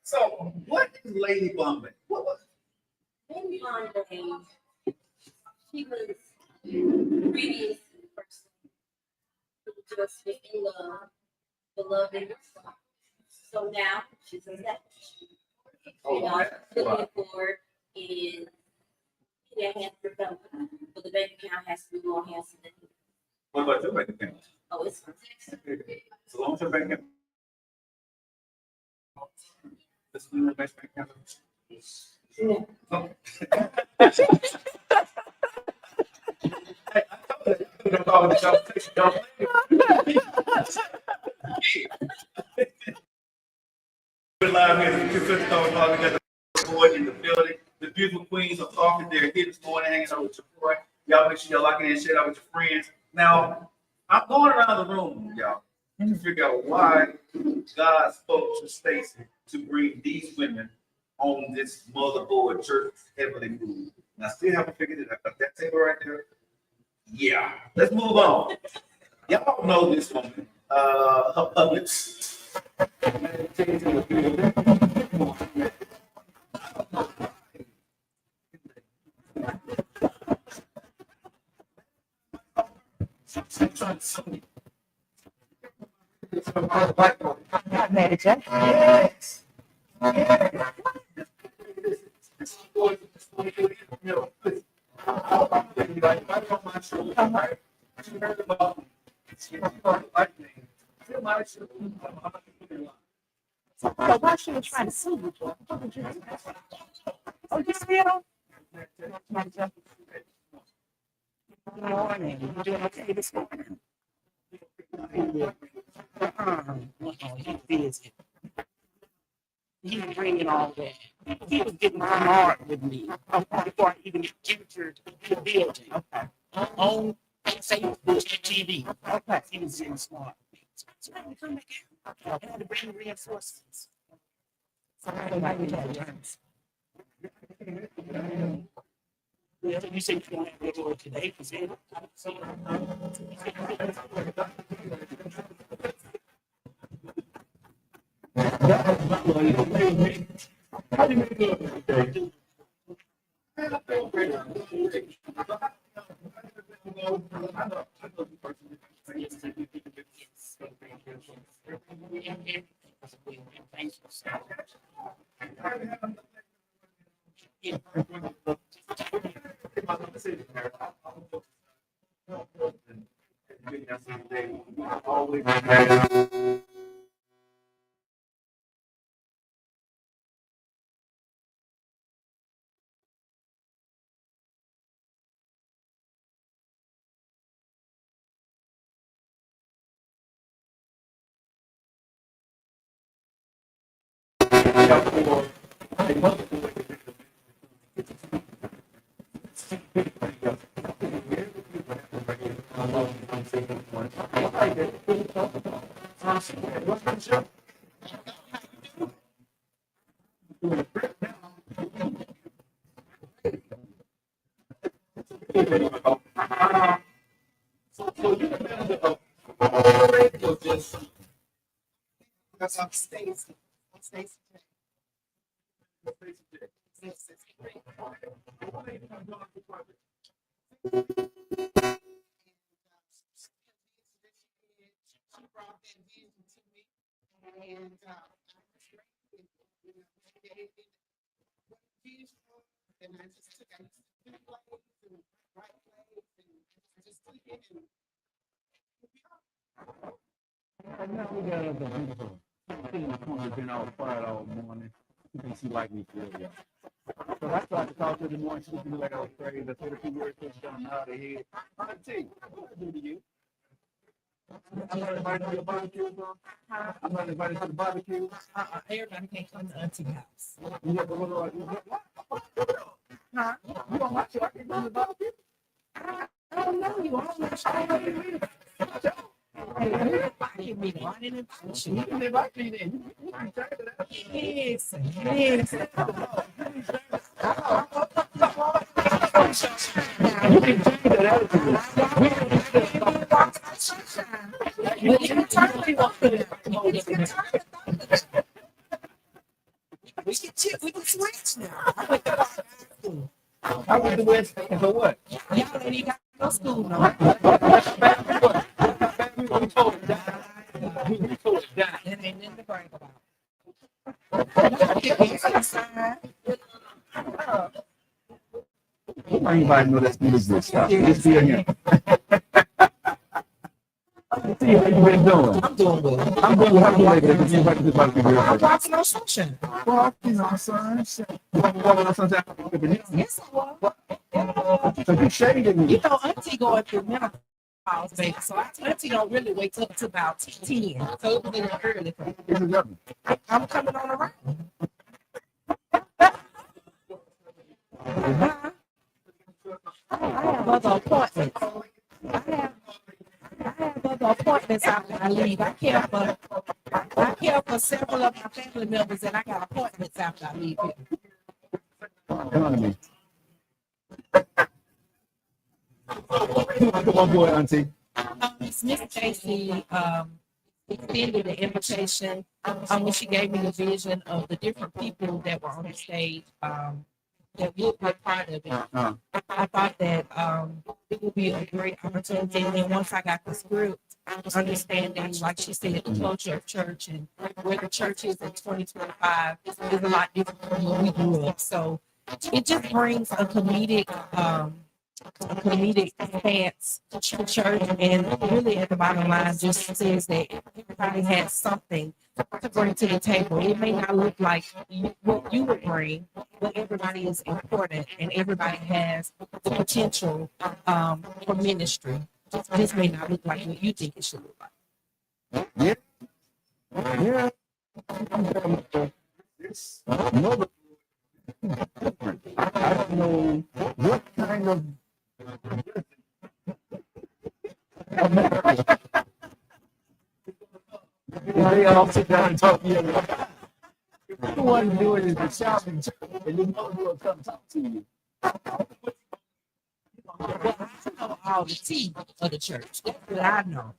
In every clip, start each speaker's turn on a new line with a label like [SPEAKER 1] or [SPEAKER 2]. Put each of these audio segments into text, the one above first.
[SPEAKER 1] So, what is Lady Bombay? What was
[SPEAKER 2] Lady Bombay, she was previous person who just was in love, beloved. So now she's a second. Looking for is a handsome fellow, but the bank account has to be more handsome than him.
[SPEAKER 1] What about your bank account?
[SPEAKER 2] Oh, it's from Texas.
[SPEAKER 1] So long as your bank account. This is the best bank account.
[SPEAKER 2] No.
[SPEAKER 1] Oh. Hey, I told you. We're live here at the $250 we got the board in the building. The beautiful queens are talking. They're here this morning hanging out with your boy. Y'all make sure y'all lock in and share out with your friends. Now, I'm going around the room, y'all, to figure out why God spoke to Stacy to bring these women on this motherboard church heavily moved. And I still haven't figured it out. But that table right there, yeah. Let's move on. Y'all know this woman, her Publix.
[SPEAKER 3] Manager.
[SPEAKER 1] Yes.
[SPEAKER 3] So why she was trying to sue you for? Oh, you still? Manager. Good morning. You doing okay this morning? He's busy. He was bringing all that. He was getting smart with me before I even entered the building. Okay. On TV. Okay. He was getting smart. So I had to come back out. I had to bring reinforcements. So I don't like it. Yeah, you said you're going to have to work today because it. That's I'm Stacy. I'm Stacy. And I just took out two plays and right plays and just took it and
[SPEAKER 4] I know we got other beautiful. She's been all quiet all morning. You think she like me for you. So I tried to talk to her this morning. She looked at me like I was crazy. I said a few words to her, she don't know how to head. I'll tell you, what I do to you? I'm not invited to the barbecue, bro. I'm not invited to the barbecue.
[SPEAKER 3] everybody can't come to Auntie house.
[SPEAKER 4] You never go to
[SPEAKER 3] Huh?
[SPEAKER 4] You don't watch it. I can go to the barbecue.
[SPEAKER 3] I don't know you. I don't know everybody be wanting to push
[SPEAKER 4] You
[SPEAKER 3] you.
[SPEAKER 4] can invite me then. You can try that.
[SPEAKER 3] Yes, yes.
[SPEAKER 4] You can change that attitude.
[SPEAKER 3] But every time we walk in there, we can switch now. I went to high school.
[SPEAKER 4] I went to West for what?
[SPEAKER 3] Y'all ain't even got no school no.
[SPEAKER 4] We told it down. We told it down.
[SPEAKER 3] That ain't nothing to brag about.
[SPEAKER 4] Anybody know that school exists? Stop. Let's see again. See how you been doing?
[SPEAKER 3] I'm doing well.
[SPEAKER 4] I'm doing well. I'm doing well.
[SPEAKER 3] I'm watching on sunshine.
[SPEAKER 4] Well, you know, son. You want to walk on sunshine?
[SPEAKER 3] Yes, I was.
[SPEAKER 4] So you shaded me.
[SPEAKER 3] You know, Auntie going through menopause, baby. So Auntie don't really wake up to about 10. So it was a little early for me. I'm coming on around. I have other appointments. I have other appointments after I leave. I care for several of my family members, and I got appointments after I leave here.
[SPEAKER 4] Come on, boy, Auntie.
[SPEAKER 3] Miss Stacy extended the invitation when she gave me the vision of the different people that were on the stage that would be a part of it. I thought that it would be a great opportunity. And then once I got the script, understanding, like she said, the culture of church and where the church is in 2025 is a lot different from when we grew up. So it just brings a comedic stance to church, and really at the bottom line just says that everybody has something to bring to the table. It may not look like what you would bring, but everybody is important and everybody has the potential for ministry. This may not look like what you think it should look like.
[SPEAKER 4] Yeah. Yeah. No, I don't know what kind of they all sit down and talk to you. The one doing is the shopping, and the other one come talk to you.
[SPEAKER 3] Well, I know all the tea of the church. That's what I know.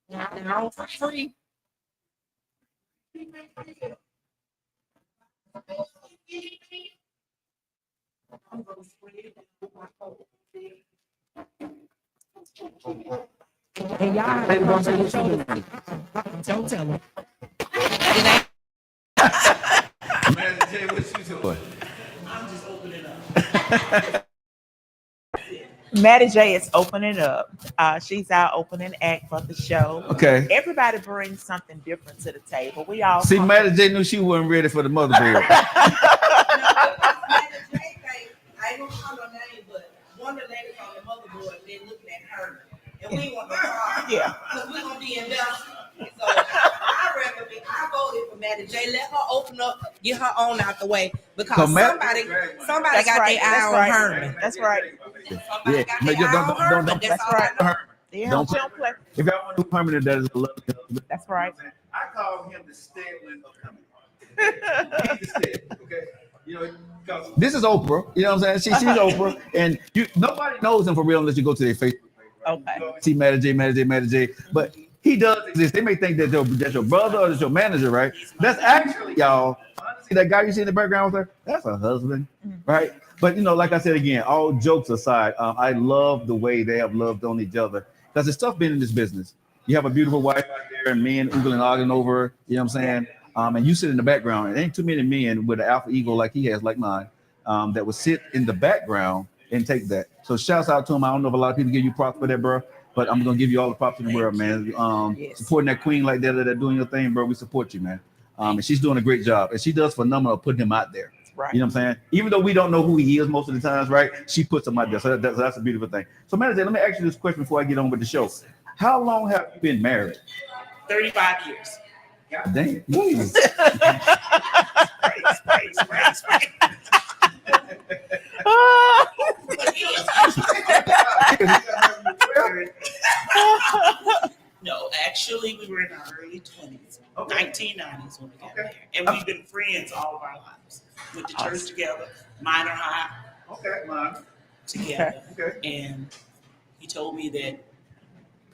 [SPEAKER 3] Now, for free. And y'all ain't gonna say the show. Don't tell them. It ain't.
[SPEAKER 1] Man, Jay, what you doing?
[SPEAKER 3] I'm just opening up.
[SPEAKER 5] Maddie J is opening up. She's our opening act for the show.
[SPEAKER 4] Okay.
[SPEAKER 5] Everybody brings something different to the table. We all
[SPEAKER 4] See, Maddie J knew she wasn't ready for the mother bear.
[SPEAKER 6] I ain't gonna call her name, but one of the ladies on the motherboard been looking at her, and we ain't want no problem.
[SPEAKER 5] Yeah.
[SPEAKER 6] Because we're gonna be invested. So I voted for Maddie J. Let her open up, get her own out the way, because somebody
[SPEAKER 5] That's
[SPEAKER 6] got
[SPEAKER 5] right.
[SPEAKER 6] their eye on
[SPEAKER 5] Right.
[SPEAKER 6] Herman.
[SPEAKER 5] That's right.
[SPEAKER 6] Somebody got their eye on Herman. That's all I know.
[SPEAKER 5] Yeah,
[SPEAKER 4] Don't
[SPEAKER 5] don't play.
[SPEAKER 4] If y'all want to do permanent, that is a lovely husband.
[SPEAKER 5] That's right.
[SPEAKER 1] I call him the Stedman of coming. He's the Stedman, okay? You know, because
[SPEAKER 4] This is Oprah. You know what I'm saying? She's Oprah, and nobody knows him for real unless you go to their Facebook page.
[SPEAKER 5] Okay.
[SPEAKER 4] See Maddie J. But he does exist. They may think that that's your brother or that's your manager, right? That's actually, y'all, honestly, that guy you see in the background with her, that's her husband, right? But, you know, like I said again, all jokes aside, I love the way they have loved on each other, because it's tough being in this business. You have a beautiful wife out there and men oogling and arguing over her, you know what I'm saying? And you sit in the background. It ain't too many men with an alpha ego like he has, like mine, that would sit in the background and take that. So shouts out to him. I don't know if a lot of people give you props for that, bro, but I'm gonna give you all the props in the world, man.
[SPEAKER 5] Yes.
[SPEAKER 4] Supporting that queen like that doing your thing, bro. We support you, man. And she's doing a great job, and she does phenomenal putting him out there.
[SPEAKER 5] Right.
[SPEAKER 4] You know what I'm saying? Even though we don't know who he is most of the times, right? She puts him out there, so that's a beautiful thing. So, manager, let me ask you this question before I get on with the show. How long have you been married?
[SPEAKER 3] 35 years.
[SPEAKER 4] God damn. Please.
[SPEAKER 7] No, actually, we were in our early 20s, 1990s when we got married. And we've been friends all of our lives. Went to church together, minor high
[SPEAKER 1] okay, man.
[SPEAKER 7] together.
[SPEAKER 1] Okay.
[SPEAKER 7] And he told me that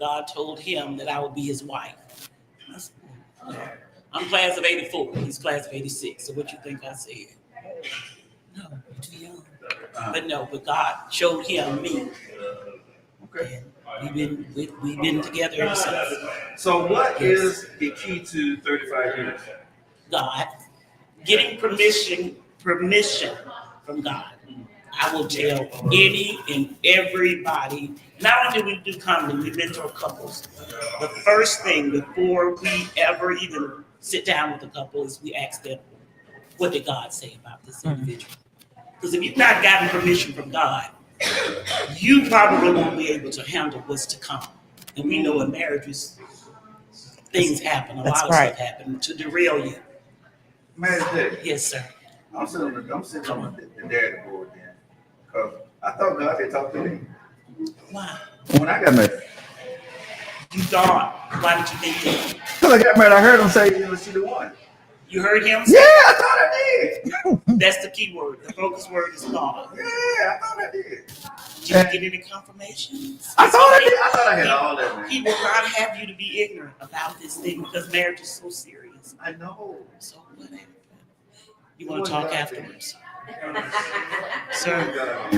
[SPEAKER 7] God told him that I would be his wife. I said, I'm class of 84. He's class of 86. So what you think I said? No, you're too young. But no, but God showed him me.
[SPEAKER 1] Okay.
[SPEAKER 7] And we've been together ever since.
[SPEAKER 1] So what is the key to 35 years?
[SPEAKER 7] God, getting permission from God. I will tell any and everybody. Not only do we do comedy, we mentor couples. The first thing before we ever even sit down with a couple is we ask them, what did God say about this individual? Because if you've not gotten permission from God, you probably won't be able to handle what's to come. And we know in marriages, things happen, a
[SPEAKER 5] That's
[SPEAKER 7] lot of
[SPEAKER 5] right.
[SPEAKER 7] stuff happen to derail you.
[SPEAKER 1] Man,
[SPEAKER 7] Yes, sir.
[SPEAKER 1] I'm sitting on the dad board then. Because I thought God had talked to me.
[SPEAKER 7] Why?
[SPEAKER 1] When I got married.
[SPEAKER 7] You thought, why did you think that?
[SPEAKER 1] Because I got married, I heard him say, she the one.
[SPEAKER 7] You heard him
[SPEAKER 1] Yeah,
[SPEAKER 7] say?
[SPEAKER 1] I thought I did.
[SPEAKER 7] That's the key word. The focus word is God.
[SPEAKER 1] Yeah, I thought I did.
[SPEAKER 7] Did you get any confirmations?
[SPEAKER 1] I thought I did. I thought I had all that, man.
[SPEAKER 7] He will not have you to be ignorant about this thing because marriage is so serious.
[SPEAKER 1] I know.
[SPEAKER 7] So whatever. You want to talk afterwards? Sir,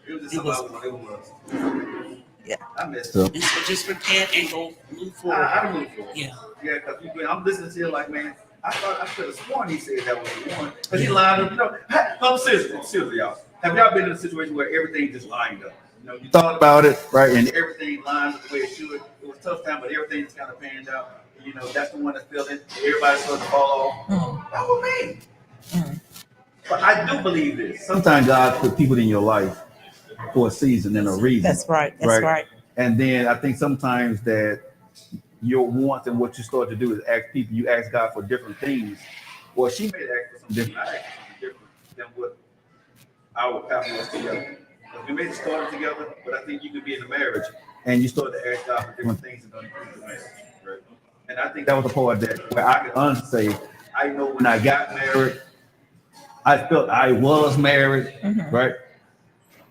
[SPEAKER 1] It was just about what it was.
[SPEAKER 5] Yeah.
[SPEAKER 1] I messed up.
[SPEAKER 7] and so just repent and go move forward.
[SPEAKER 1] I moved forward.
[SPEAKER 7] Yeah.
[SPEAKER 1] Yeah, because I'm listening to you like, man, I thought I could have sworn he said that was the one. Because he lied up. No, seriously, y'all. Have y'all been in a situation where everything just lined up? You thought about it, right? And everything lined up the way it should. It was a tough time, but everything just kind of panned out. That's the one that filled in. Everybody started to fall off. That was me. But I do believe this. Sometimes God put people in your life for a season and a reason.
[SPEAKER 5] That's right. That's right.
[SPEAKER 1] And then I think sometimes that your wants and what you start to do is ask people. You ask God for different things. Well, she may ask for something different. I asked for something different than what our path was together. We may have started together, but I think you could be in a marriage and you start to ask God for different things and improve the marriage. Right? And I think that was the part that where I could honestly say, I know when I got married, I felt I was married, right?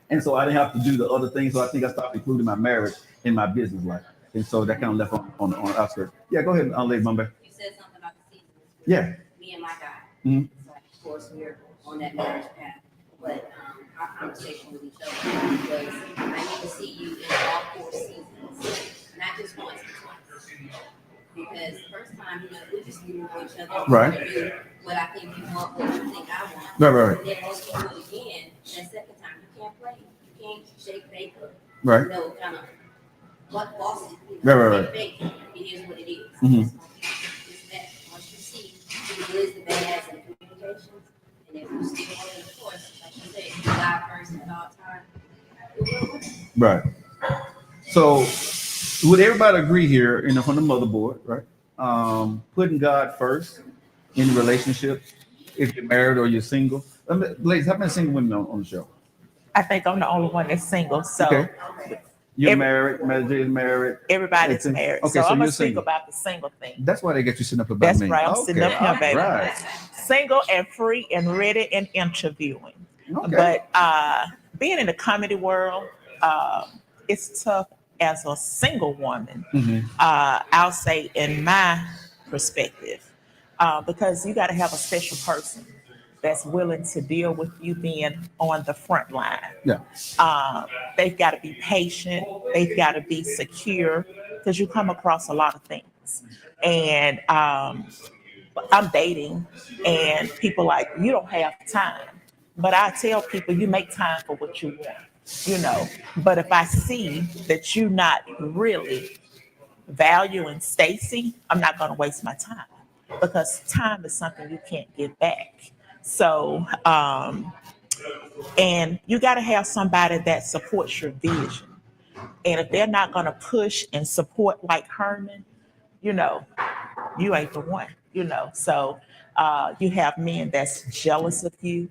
[SPEAKER 1] And so I didn't have to do the other things. So I think I started including my marriage in my business life. And so that kind of left on the outskirts. Yeah, go ahead, Lady Bombay.
[SPEAKER 2] You said something about the seasons.
[SPEAKER 1] Yeah.
[SPEAKER 2] Me and my guy.
[SPEAKER 1] Mhm.
[SPEAKER 2] So of course we're on that marriage path. But our conversation with each other was, I need to see you in all 4 seasons, not just once or twice. Because the first time, we just need to know each other.
[SPEAKER 1] Right.
[SPEAKER 2] Do what I think you want, what you think I want.
[SPEAKER 1] Right.
[SPEAKER 2] And then once you do it again, that second time, you can't play. You can't shake, bake, or,
[SPEAKER 1] Right.
[SPEAKER 2] kind of what boss it.
[SPEAKER 1] Right.
[SPEAKER 2] Bake. It is what it is.
[SPEAKER 1] Mhm.
[SPEAKER 2] It's that. Once you see the goods, the bads, and the communications, and if you still on the course, like you said, God first at all times, it will work.
[SPEAKER 1] Right. So would everybody agree here from the motherboard, right? Putting God first in relationships, if you're married or you're single. Ladies, how many single women on the show?
[SPEAKER 5] I think I'm the only one that's single. So
[SPEAKER 1] Okay. You're
[SPEAKER 5] Every-
[SPEAKER 1] married, Mary J is married.
[SPEAKER 5] everybody's
[SPEAKER 1] Okay,
[SPEAKER 5] married.
[SPEAKER 1] so
[SPEAKER 5] So I'm
[SPEAKER 1] you're
[SPEAKER 5] going to speak
[SPEAKER 1] single.
[SPEAKER 5] about the single thing.
[SPEAKER 1] That's why they get you sitting up about
[SPEAKER 5] That's
[SPEAKER 1] me.
[SPEAKER 5] right. I'm sitting up here, baby.
[SPEAKER 1] Right.
[SPEAKER 5] Single and free and ready and interviewing.
[SPEAKER 1] Okay.
[SPEAKER 5] But being in the comedy world, it's tough as a single woman.
[SPEAKER 1] Mhm.
[SPEAKER 5] I'll say, in my perspective, because you got to have a special person that's willing to deal with you being on the front line.
[SPEAKER 1] Yeah.
[SPEAKER 5] They've got to be patient. They've got to be secure because you come across a lot of things. And I'm dating, and people like, you don't have time. But I tell people, you make time for what you want, But if I see that you're not really valuing Stacy, I'm not going to waste my time because time is something you can't get back. So, and you got to have somebody that supports your vision. And if they're not going to push and support like Herman, you ain't the one, So you have men that's jealous of you.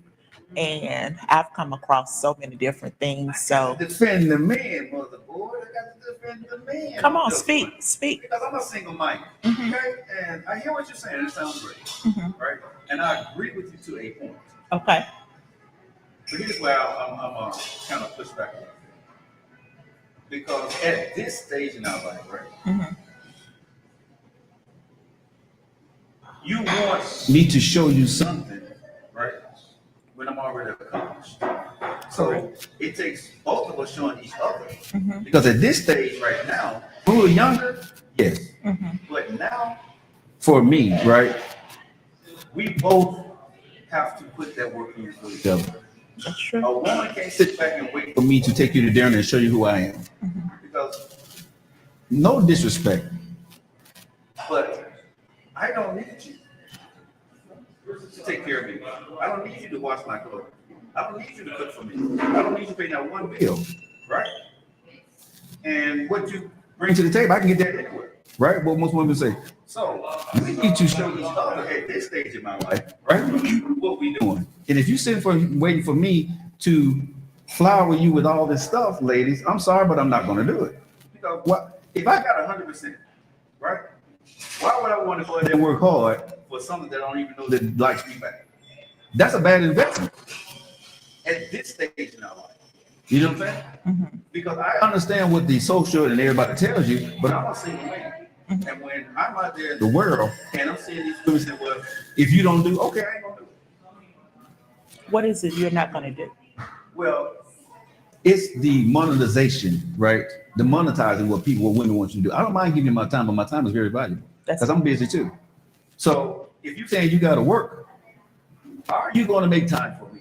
[SPEAKER 5] And I've come across so many different things. So
[SPEAKER 1] Defend the man, motherboard. I got to defend the man.
[SPEAKER 5] come on, speak.
[SPEAKER 1] Because I'm a single man.
[SPEAKER 5] Mhm.
[SPEAKER 1] Okay? And I hear what you're saying. It sounds great.
[SPEAKER 5] Mhm.
[SPEAKER 1] Right? And I agree with you to a point.
[SPEAKER 5] Okay.
[SPEAKER 1] But here's where I'm kind of push back. Because at this stage in our life, right,
[SPEAKER 5] Mhm.
[SPEAKER 1] you want me to show you something, right, when I'm already accomplished. So it takes both of us showing each other.
[SPEAKER 5] Mhm.
[SPEAKER 1] Because at this stage right now, when we were younger, yes.
[SPEAKER 5] Mhm.
[SPEAKER 1] But now, for me, right, we both have to put that work in for each other.
[SPEAKER 5] That's true.
[SPEAKER 1] A woman can't sit back and wait for me to take you to dinner and show you who I am. Because no disrespect, but I don't need you to take care of me. I don't need you to wash my clothes. I don't need you to cook for me. I don't need you to pay that one bill, right? And what you bring to the table, I can get that anywhere, right? What most women say. So we need to show each other at this stage in my life, right? What we doing. And if you sit for waiting for me to flower you with all this stuff, ladies, I'm sorry, but I'm not going to do it. Because what if I got 100%, right? Why would I want to go ahead and work hard for something that I don't even know that likes me back? That's a bad investment at this stage in our life. You know what I'm saying?
[SPEAKER 5] Mhm.
[SPEAKER 1] Because I understand what the social and everybody tells you, but I'm a single man. And when I'm out there in the world and I'm seeing these women say, well, if you don't do, okay, I ain't gonna do it.
[SPEAKER 5] What is it you're not going to do?
[SPEAKER 1] Well, it's the monetization, right? The monetizing what women want you to do. I don't mind giving you my time, but my time is very valuable
[SPEAKER 5] That's
[SPEAKER 1] because I'm busy too. So if you're saying you got to work, how are you going to make time for me?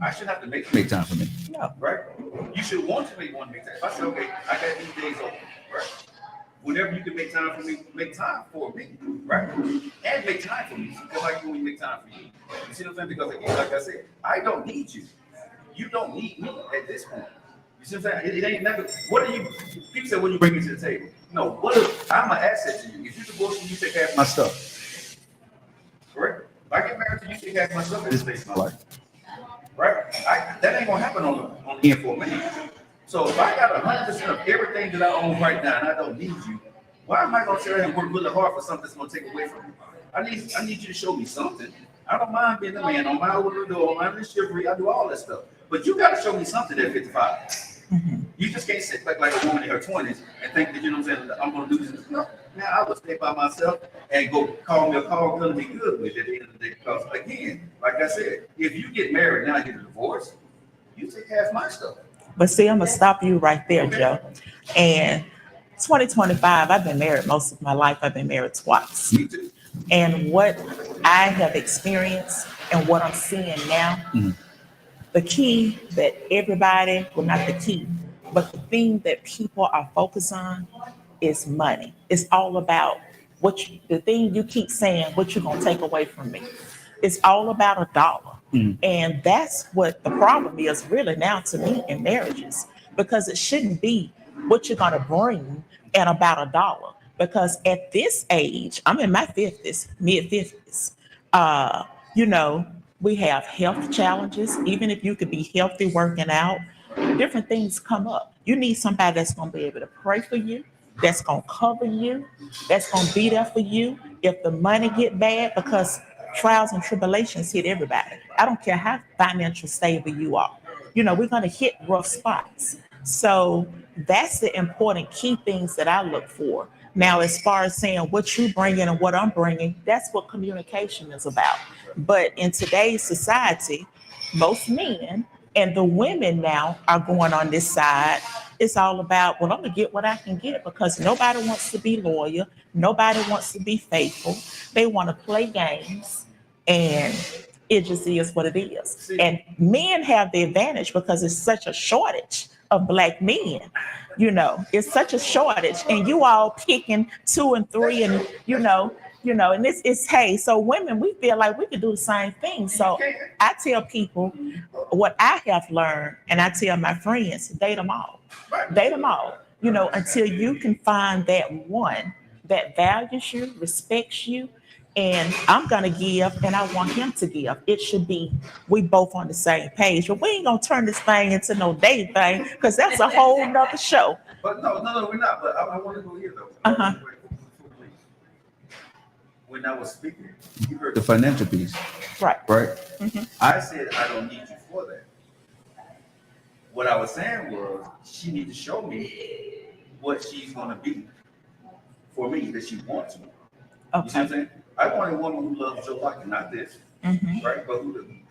[SPEAKER 1] I should have to make time for me.
[SPEAKER 5] No.
[SPEAKER 1] Right? You should want to make time. If I say, okay, I got these days off, right? Whenever you can make time for me, make time for me, right? And make time for me. Just like you when you make time for you. You see what I'm saying? Because again, like I said, I don't need you. You don't need me at this point. You see what I'm saying? It ain't never. What are you? People say, what are you bringing to the table? No. What? I'm an asset to you. If you divorce me, you take half my stuff. Correct? If I get married to you, take half my stuff at this stage of my life. Right? That ain't gonna happen on the end for me. So if I got 100% of everything that I own right now and I don't need you, why am I gonna sit there and work really hard for something that's gonna take away from me? I need you to show me something. I don't mind being a man on my own door, on my chivalry, I do all that stuff. But you gotta show me something at 55.
[SPEAKER 5] Mhm.
[SPEAKER 1] You just can't sit back like a woman in her 20s and think that, you know what I'm saying, I'm gonna do this. No, man, I would stay by myself and go call me a call, gonna be good with it at the end of the day. Because again, like I said, if you get married now, get a divorce, you take half my stuff.
[SPEAKER 5] But see, I'm going to stop you right there, Joe. And 2025, I've been married most of my life. I've been married twice.
[SPEAKER 1] Me too.
[SPEAKER 5] And what I have experienced and what I'm seeing now, the key that everybody, well, not the key, but the thing that people are focused on is money. It's all about the thing you keep saying, what you're going to take away from me. It's all about a dollar. And that's what the problem is really now to me in marriages, because it shouldn't be what you're going to bring and about a dollar. Because at this age, I'm in my 50s, mid 50s, you know, we have health challenges. Even if you could be healthy working out, different things come up. You need somebody that's going to be able to pray for you, that's going to cover you, that's going to be there for you if the money get bad, because trials and tribulations hit everybody. I don't care how financial stable you are. You know, we're going to hit rough spots. So that's the important key things that I look for. Now, as far as saying what you bringing and what I'm bringing, that's what communication is about. But in today's society, most men and the women now are going on this side. It's all about, well, I'm gonna get what I can get, because nobody wants to be loyal. Nobody wants to be faithful. They want to play games, and it just is what it is. And men have the advantage because it's such a shortage of Black men. You know, it's such a shortage, and you all picking 2 and 3, and and it's hey, so women, we feel like we could do the same thing. So I tell people what I have learned, and I tell my friends, date them all. Date them all, until you can find that one that values you, respects you, and I'm gonna give, and I want him to give. It should be we both on the same page. But we ain't gonna turn this thing into no date thing, because that's a whole nother show.
[SPEAKER 1] But no, we're not. But I want to go here though.
[SPEAKER 5] Uh-huh.
[SPEAKER 1] When I was speaking, you heard the financial piece,
[SPEAKER 5] Right.
[SPEAKER 1] right? I said I don't need you for that. What I was saying was she needs to show me what she's gonna be for me that she wants me. You see what I'm
[SPEAKER 5] Okay.
[SPEAKER 1] saying? I want a woman who loves Joe Lucky, not this,
[SPEAKER 5] Hmm.
[SPEAKER 1] right? But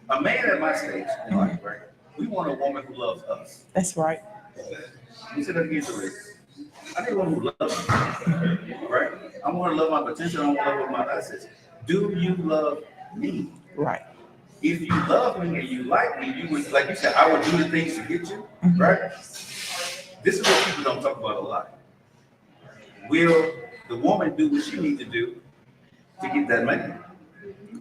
[SPEAKER 1] a man at my stage in life, right? We want a woman who loves us.
[SPEAKER 5] That's right.
[SPEAKER 1] You said that again, Teresa. I need a woman who loves me, right? I want to love my potential. I want to love my assets. Do you love me?
[SPEAKER 5] Right.
[SPEAKER 1] If you love me and you like me, you would, like you said, I would do the things to get you, right? This is what people don't talk about a lot. Will the woman do what she needs to do to get that man?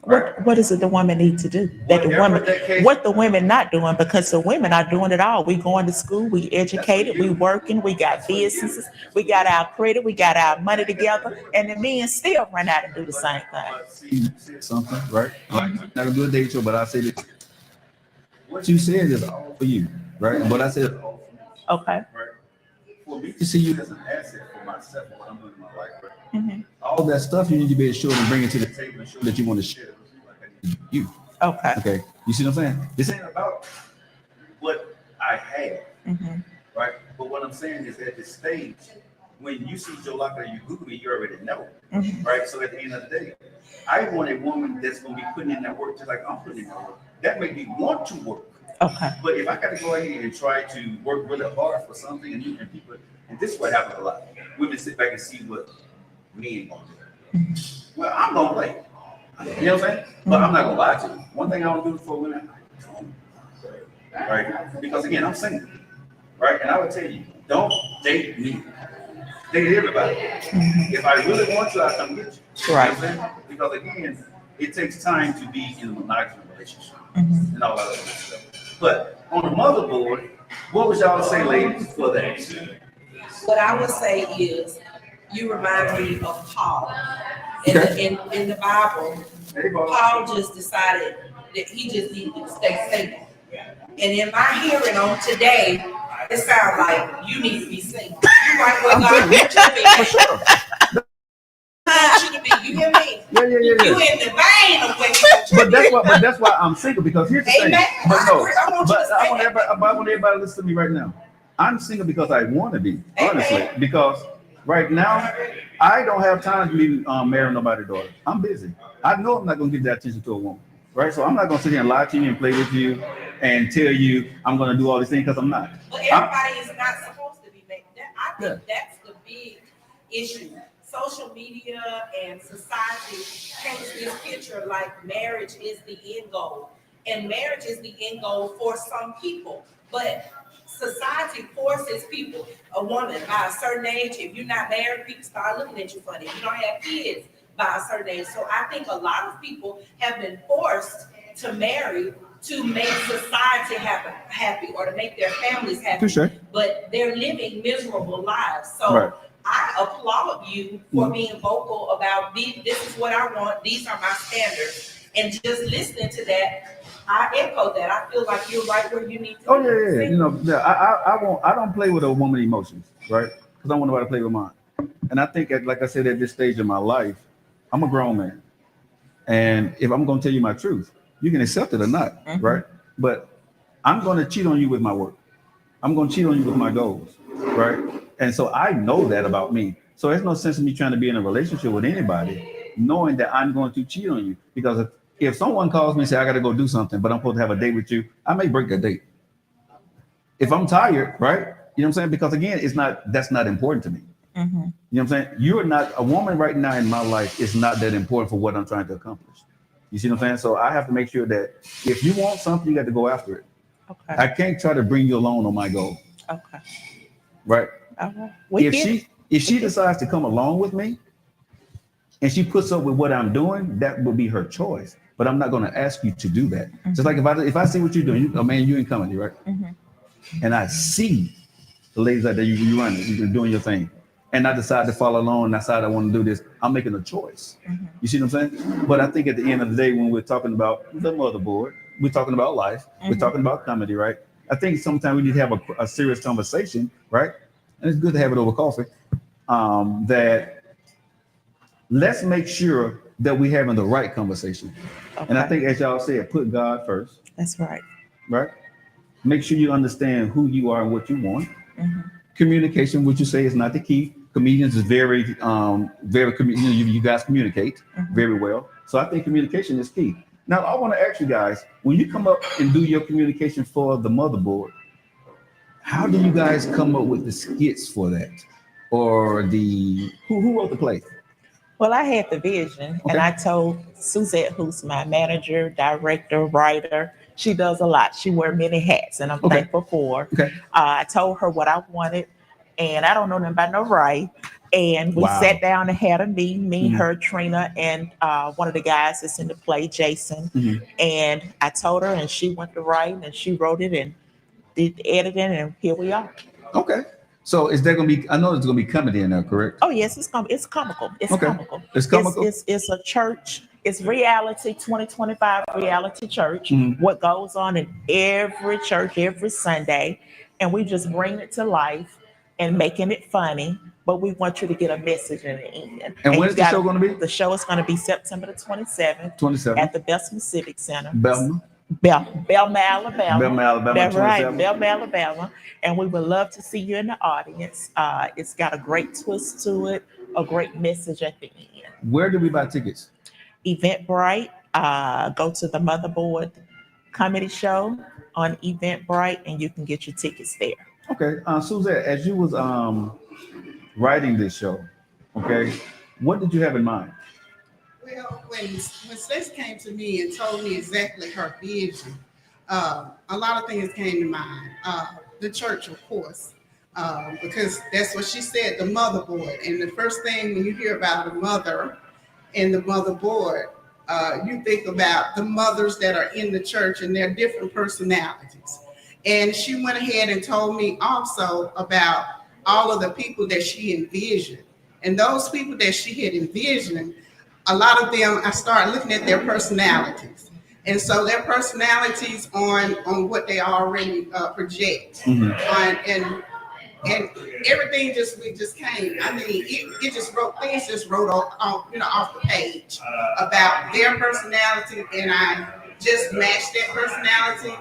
[SPEAKER 1] Right?
[SPEAKER 5] What is it the woman need to do? That the
[SPEAKER 1] Whatever
[SPEAKER 5] woman,
[SPEAKER 1] that case-
[SPEAKER 5] what the women not doing? Because the women are doing it all. We going to school, we educated, we working, we got businesses, we got our credit, we got our money together, and the men still run out and do the same thing.
[SPEAKER 1] But see,
[SPEAKER 4] You said something, right? Like, not gonna do a date show, but I say this. What you said is all for you, right? And what I said is all for me,
[SPEAKER 5] Okay.
[SPEAKER 1] right? For me to see you as an asset for myself, what I'm doing in my life, right?
[SPEAKER 5] Hmm.
[SPEAKER 4] all that stuff you need to be assured and bring it to the table and show that you want to share with you.
[SPEAKER 5] Okay.
[SPEAKER 4] Okay. You see what I'm saying? This
[SPEAKER 1] This
[SPEAKER 4] ain't
[SPEAKER 1] ain't about what I have,
[SPEAKER 5] Hmm.
[SPEAKER 1] right? But what I'm saying is at this stage, when you see Joe Locker, you Google me, you already know,
[SPEAKER 5] Hmm.
[SPEAKER 1] right? So at the end of the day, I want a woman that's gonna be putting in that work just like I'm putting in that work. That make me want to work.
[SPEAKER 5] Okay.
[SPEAKER 1] But if I gotta go ahead and try to work really hard for something and people, and this is what happens a lot. Women sit back and see what men gonna do. Well, I'm gonna play. You know what I'm saying? But I'm not gonna lie to you. One thing I don't do for women, right? Because again, I'm single, right? And I would tell you, don't date me. Date everybody. If I really want you, I'll come get you. You know what I'm saying? Because again, it takes time to be in a monogamous relationship
[SPEAKER 5] Hmm.
[SPEAKER 1] and all that other stuff. But on the motherboard, what would y'all say, ladies, for that?
[SPEAKER 6] What I would say is, you remind me of Paul. In the Bible,
[SPEAKER 1] Hey, boss.
[SPEAKER 6] Paul just decided that he just needed to stay single. And in my hearing on today, it sounds like you need to be single. You right where God wants you to be.
[SPEAKER 4] for sure.
[SPEAKER 6] Wants you to be. You hear me?
[SPEAKER 4] Yeah.
[SPEAKER 6] You in the vein of where He wants you to
[SPEAKER 4] But that's why I'm single, because here's the thing.
[SPEAKER 6] Amen.
[SPEAKER 4] But no,
[SPEAKER 6] I want you to
[SPEAKER 4] but
[SPEAKER 6] say
[SPEAKER 4] I want
[SPEAKER 6] that.
[SPEAKER 4] everybody to listen to me right now. I'm single because I want to be, honestly,
[SPEAKER 6] Amen.
[SPEAKER 4] because right now I don't have time to be marrying nobody's daughter. I'm busy. I know I'm not going to give that attention to a woman, right? So I'm not going to sit here and lie to you and play with you and tell you I'm going to do all these things, because I'm not.
[SPEAKER 6] But everybody is not supposed to be making that. I think that's the big issue. Social media and society paints this picture like marriage is the end goal. And marriage is the end goal for some people. But society forces people, a woman by a certain age, if you're not married, people start looking at you funny. If you don't have kids by a certain age. So I think a lot of people have been forced to marry to make society happy or to make their families happy.
[SPEAKER 4] Touche.
[SPEAKER 6] But they're living miserable lives. So
[SPEAKER 4] Right.
[SPEAKER 6] I applaud you for being vocal about this is what I want, these are my standards. And just listening to that, I echo that. I feel like you're right where you need to be.
[SPEAKER 4] Oh yeah. You know, I don't play with a woman's emotions, right? Because I don't want nobody to play with mine. And I think, like I said, at this stage of my life, I'm a grown man, and if I'm going to tell you my truth, you can accept it or not, right? But I'm going to cheat on you with my work. I'm going to cheat on you with my goals, right? And so I know that about me. So there's no sense in me trying to be in a relationship with anybody, knowing that I'm going to cheat on you. Because if someone calls me and say I got to go do something, but I'm supposed to have a date with you, I may break that date. If I'm tired, right? You know what I'm saying? Because again, that's not important to me. You know what I'm saying? You're not a woman right now in my life is not that important for what I'm trying to accomplish. You see what I'm saying? So I have to make sure that if you want something, you got to go after it.
[SPEAKER 5] Okay.
[SPEAKER 4] I can't try to bring you along on my goal.
[SPEAKER 5] Okay.
[SPEAKER 4] Right?
[SPEAKER 5] All right. We get it.
[SPEAKER 4] If she decides to come along with me and she puts up with what I'm doing, that will be her choice. But I'm not going to ask you to do that. Just like if I see what you're doing, you in comedy, right? And I see the ladies out there, you running, you're doing your thing. And I decide to follow along and I decide I want to do this, I'm making a choice. You see what I'm saying? But I think at the end of the day, when we're talking about the motherboard, we're talking about life, we're talking about comedy, right? I think sometimes we need to have a serious conversation, right? And it's good to have it over coffee. That let's make sure that we're having the right conversation. And I think, as y'all said, put God first,
[SPEAKER 5] That's right.
[SPEAKER 4] right? Make sure you understand who you are and what you want.
[SPEAKER 5] Mhm.
[SPEAKER 4] Communication, which you say is not the key. Comedians is you guys communicate
[SPEAKER 5] Mhm.
[SPEAKER 4] very well. So I think communication is key. Now I want to ask you guys, when you come up and do your communication for the motherboard, how do you guys come up with the skits for that? Or the who wrote the play?
[SPEAKER 5] Well, I had the vision and
[SPEAKER 4] Okay.
[SPEAKER 5] I told Suzette, who's my manager, director, writer, she does a lot. She wears many hats and I'm
[SPEAKER 4] Okay.
[SPEAKER 5] thankful for her.
[SPEAKER 4] Okay.
[SPEAKER 5] I told her what I wanted and I don't know nothing about no right. And we
[SPEAKER 4] Wow.
[SPEAKER 5] sat down and had a meeting, me,
[SPEAKER 4] Mhm.
[SPEAKER 5] her, Trina, and one of the guys that's in the play, Jason.
[SPEAKER 4] Mhm.
[SPEAKER 5] And I told her and she went to write and she wrote it and did the editing and here we are.
[SPEAKER 4] Okay. So is there gonna be? I know it's gonna be comedy in there, correct?
[SPEAKER 5] Oh yes, it's comical. It's
[SPEAKER 4] Okay.
[SPEAKER 5] comical.
[SPEAKER 4] It's comical?
[SPEAKER 5] It's a church. It's reality 2025 reality church.
[SPEAKER 4] Mhm.
[SPEAKER 5] What goes on in every church every Sunday, and we just bring it to life and making it funny. But we want you to get a message in the end.
[SPEAKER 4] And when
[SPEAKER 5] you
[SPEAKER 4] is the show gonna be?
[SPEAKER 5] The show is going to be September the 27th
[SPEAKER 4] 27.
[SPEAKER 5] at the Bessemer Civic Center.
[SPEAKER 4] Belma.
[SPEAKER 5] Belma, Alabama.
[SPEAKER 4] Belma, Alabama.
[SPEAKER 5] That's right,
[SPEAKER 4] 27.
[SPEAKER 5] Belma, Alabama. And we would love to see you in the audience. It's got a great twist to it, a great message at the end.
[SPEAKER 4] Where do we buy tickets?
[SPEAKER 5] Eventbrite, go to the Motherboard Comedy Show on Eventbrite, and you can get your tickets there.
[SPEAKER 4] Okay. Suzette, as you was writing this show, okay, what did you have in mind?
[SPEAKER 8] Well, when Stacey came to me and told me exactly her vision, a lot of things came to mind. The church, of course, because that's what she said, the motherboard. And the first thing when you hear about the mother and the motherboard, you think about the mothers that are in the church and their different personalities. And she went ahead and told me also about all of the people that she envisioned. And those people that she had envisioned, a lot of them, I started looking at their personalities. And so their personalities on what they already project.
[SPEAKER 4] Mhm.
[SPEAKER 8] And everything just came. I mean, it just wrote off the page about their personality, and I just matched that personality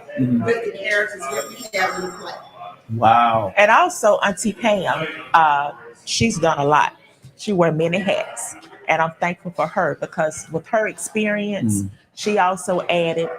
[SPEAKER 8] with the characters that we have in the play.
[SPEAKER 4] Wow.
[SPEAKER 5] And also, Auntie Pam, she's done a lot. She wears many hats, and I'm thankful for her because with her experience, she also added,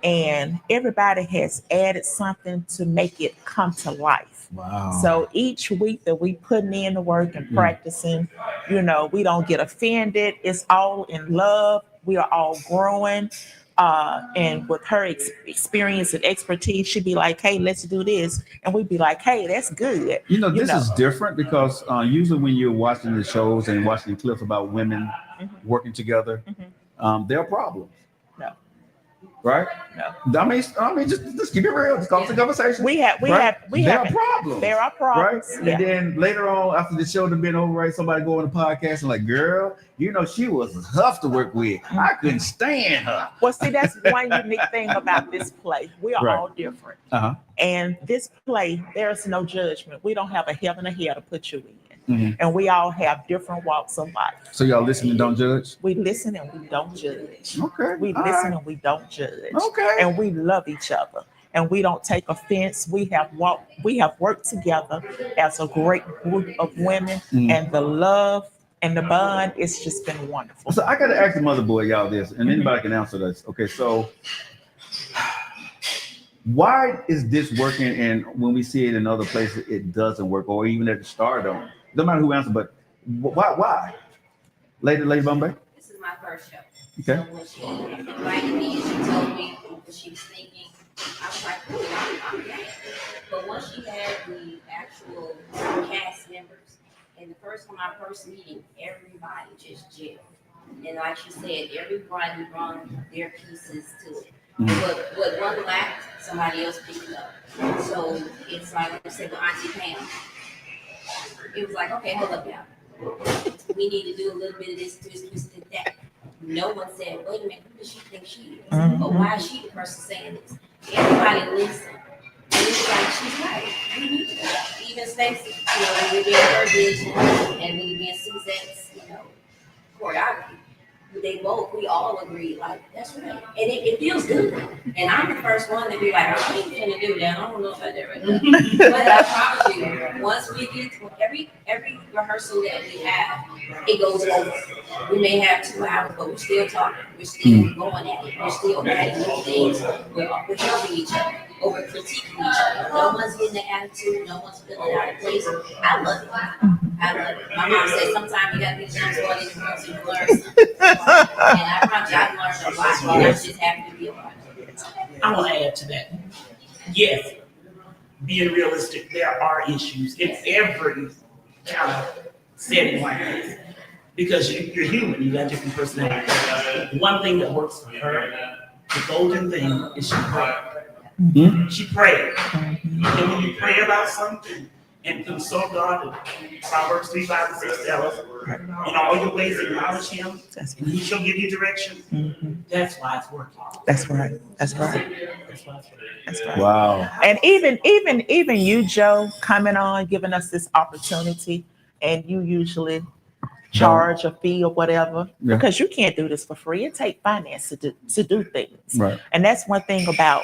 [SPEAKER 5] and everybody has added something to make it come to life.
[SPEAKER 4] Wow.
[SPEAKER 5] So each week that we putting in the work and practicing, we don't get offended. It's all in love. We are all growing. And with her experience and expertise, she'd be like, "Hey, let's do this," and we'd be like, "Hey, that's good."
[SPEAKER 4] This is different because usually when you're watching the shows and watching clips about women working together, there are problems.
[SPEAKER 5] No.
[SPEAKER 4] Right?
[SPEAKER 5] No.
[SPEAKER 4] I mean, just keep it real. Just call the conversation.
[SPEAKER 5] There
[SPEAKER 4] are problems.
[SPEAKER 5] There are problems.
[SPEAKER 4] Right? And then later on, after the show had been over, right, somebody go on the podcast and like, girl, she was tough to work with. I couldn't stand her.
[SPEAKER 5] Well, see, that's one unique thing about this play. We are all different. And this play, there's no judgment. We don't have a heaven or hell to put you in. And we all have different walks of life.
[SPEAKER 4] So y'all listen and don't judge?
[SPEAKER 5] We listen and we don't judge.
[SPEAKER 4] Okay.
[SPEAKER 5] We listen and we don't judge.
[SPEAKER 4] Okay.
[SPEAKER 5] And we love each other. And we don't take offense. We have worked together as a great group of women, and the love and the bond, it's just been wonderful.
[SPEAKER 4] So I gotta ask the motherboard y'all this, and anybody can answer this. Okay, so why is this working and when we see it in other places it doesn't work, or even at the Stardome? No matter who answers, but why? Lady Bombay?
[SPEAKER 2] This is my first show.
[SPEAKER 4] Okay.
[SPEAKER 2] So when she invited me and she told me what she was thinking, I was like, "Ooh, I'm down." But once she had the actual cast members, and the first meeting, everybody just gelled. And like she said, everybody brought their pieces to it. What one lacked, somebody else picked it up. So it's like I said with Auntie Pam. It was like, okay, hold up, y'all. We need to do a little bit of this, and that. No one said, wait a minute, who does she think she is? Or why is she the person saying this? Everybody listened. And it's like, she's right. We need to do that. Even Stacey, when we being her vision and when we being Suzette's, choreography, we all agree, like, that's right. And it feels good. And I'm the first one to be like, I ain't gonna do that. I don't know about that right now. But I promise you, once we get to every rehearsal that we have, it goes over. We may have 2 hours, but we're still talking. We're still going at it. We're still adding new things. We're helping each other. Or we're critiquing each other. No one's getting the attitude. No one's feeling out of place. I love it. I love it. My mom said sometimes you gotta be jumps going in the room so you learn something. And I promise you, I've learned a lot. And I'm just happy to be a part of it.
[SPEAKER 7] I want to add to that. Yes, being realistic, there are issues in every kind of setting like this. Because you're human, you got different personalities. One thing that works for her, the golden thing, is she prayed.
[SPEAKER 4] Mhm.
[SPEAKER 7] She prayed. And when you pray about something and consult God, Proverbs 3, 5, and 6 tell us, in all your ways acknowledge Him, and He shall give you direction. That's why it's working.
[SPEAKER 5] That's right. That's right.
[SPEAKER 7] That's why it's working.
[SPEAKER 5] That's right.
[SPEAKER 4] Wow.
[SPEAKER 5] And even you, Joe, coming on, giving us this opportunity, and you usually charge a fee or whatever,
[SPEAKER 4] Yeah.
[SPEAKER 5] because you can't do this for free. It takes finance to do things.
[SPEAKER 4] Right.
[SPEAKER 5] And that's one thing about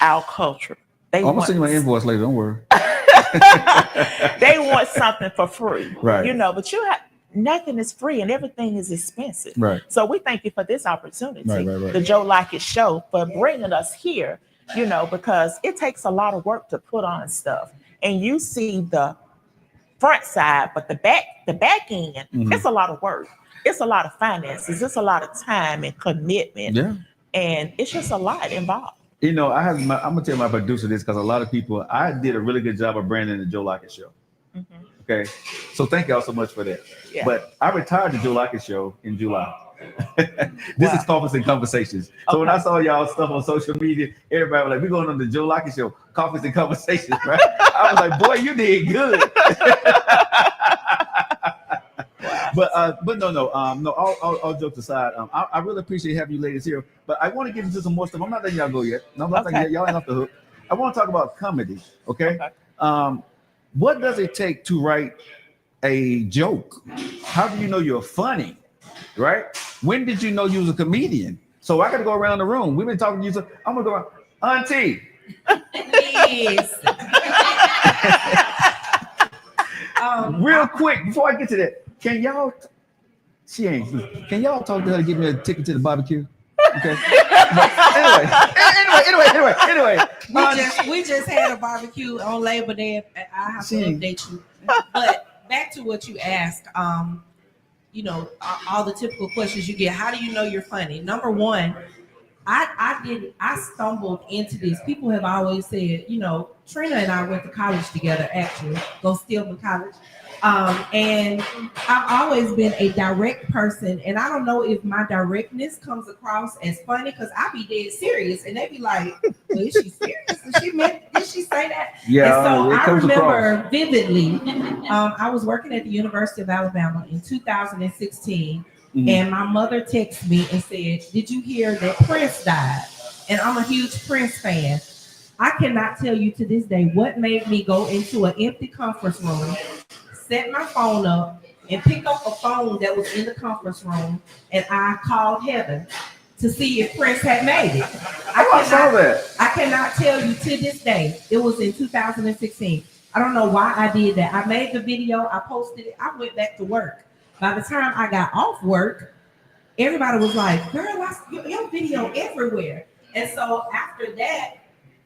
[SPEAKER 5] our culture. They
[SPEAKER 4] I'm gonna
[SPEAKER 5] want
[SPEAKER 4] send you my invoice later. Don't worry.
[SPEAKER 5] they want something for free.
[SPEAKER 4] Right.
[SPEAKER 5] You know, but nothing is free and everything is expensive.
[SPEAKER 4] Right.
[SPEAKER 5] So we thank you for this opportunity,
[SPEAKER 4] Right.
[SPEAKER 5] the Joe Lockett Show, for bringing us here, you know, because it takes a lot of work to put on stuff. And you see the front side, but the back end, it's a lot of work. It's a lot of finances. It's a lot of time and commitment.
[SPEAKER 4] Yeah.
[SPEAKER 5] And it's just a lot involved.
[SPEAKER 4] You know, I'm gonna tell my producer this because a lot of people, I did a really good job of branding the Joe Lockett Show. Okay, so thank y'all so much for that.
[SPEAKER 5] Yeah.
[SPEAKER 4] But I retired the Joe Lockett Show in July. This is Coffees and Conversations. So when I saw y'all stuff on social media, everybody was like, "We're going on the Joe Lockett Show, Coffees and Conversations," right? I was like, "Boy, you did good." But no. All jokes aside, I really appreciate having you ladies here. But I want to get into some more stuff. I'm not letting y'all go yet. No, I'm not letting y'all ain't off the hook. I want to talk about comedy. Okay. What does it take to write a joke? How do you know you're funny? Right? When did you know you was a comedian? So I got to go around the room. We've been talking to you. So I'm gonna go around. Auntie.
[SPEAKER 6] Yes.
[SPEAKER 4] Real quick before I get to that, can y'all? Can y'all talk to her to give me a ticket to the barbecue? Okay. Anyway.
[SPEAKER 6] We just had a barbecue on Labor Day. I have to update you. But back to what you asked, you know, all the typical questions you get. How do you know you're funny? Number one, I stumbled into this. People have always said, you know, Trina and I went to college together, actually, go Stillman College. And I've always been a direct person, and I don't know if my directness comes across as funny because I be dead serious, and they be like, well, "Is she serious? Did she say that?"
[SPEAKER 4] Yeah.
[SPEAKER 6] And so I remember vividly. I was working at the University of Alabama in 2016, and my mother texted me and said, "Did you hear that Prince died?" And I'm a huge Prince fan. I cannot tell you to this day what made me go into an empty conference room, set my phone up, and pick up a phone that was in the conference room, and I called heaven to see if Prince had made it.
[SPEAKER 4] I saw that.
[SPEAKER 6] I cannot tell you to this day. It was in 2016. I don't know why I did that. I made the video, I posted it, I went back to work. By the time I got off work, everybody was like, "Girl, your video everywhere." And so after that,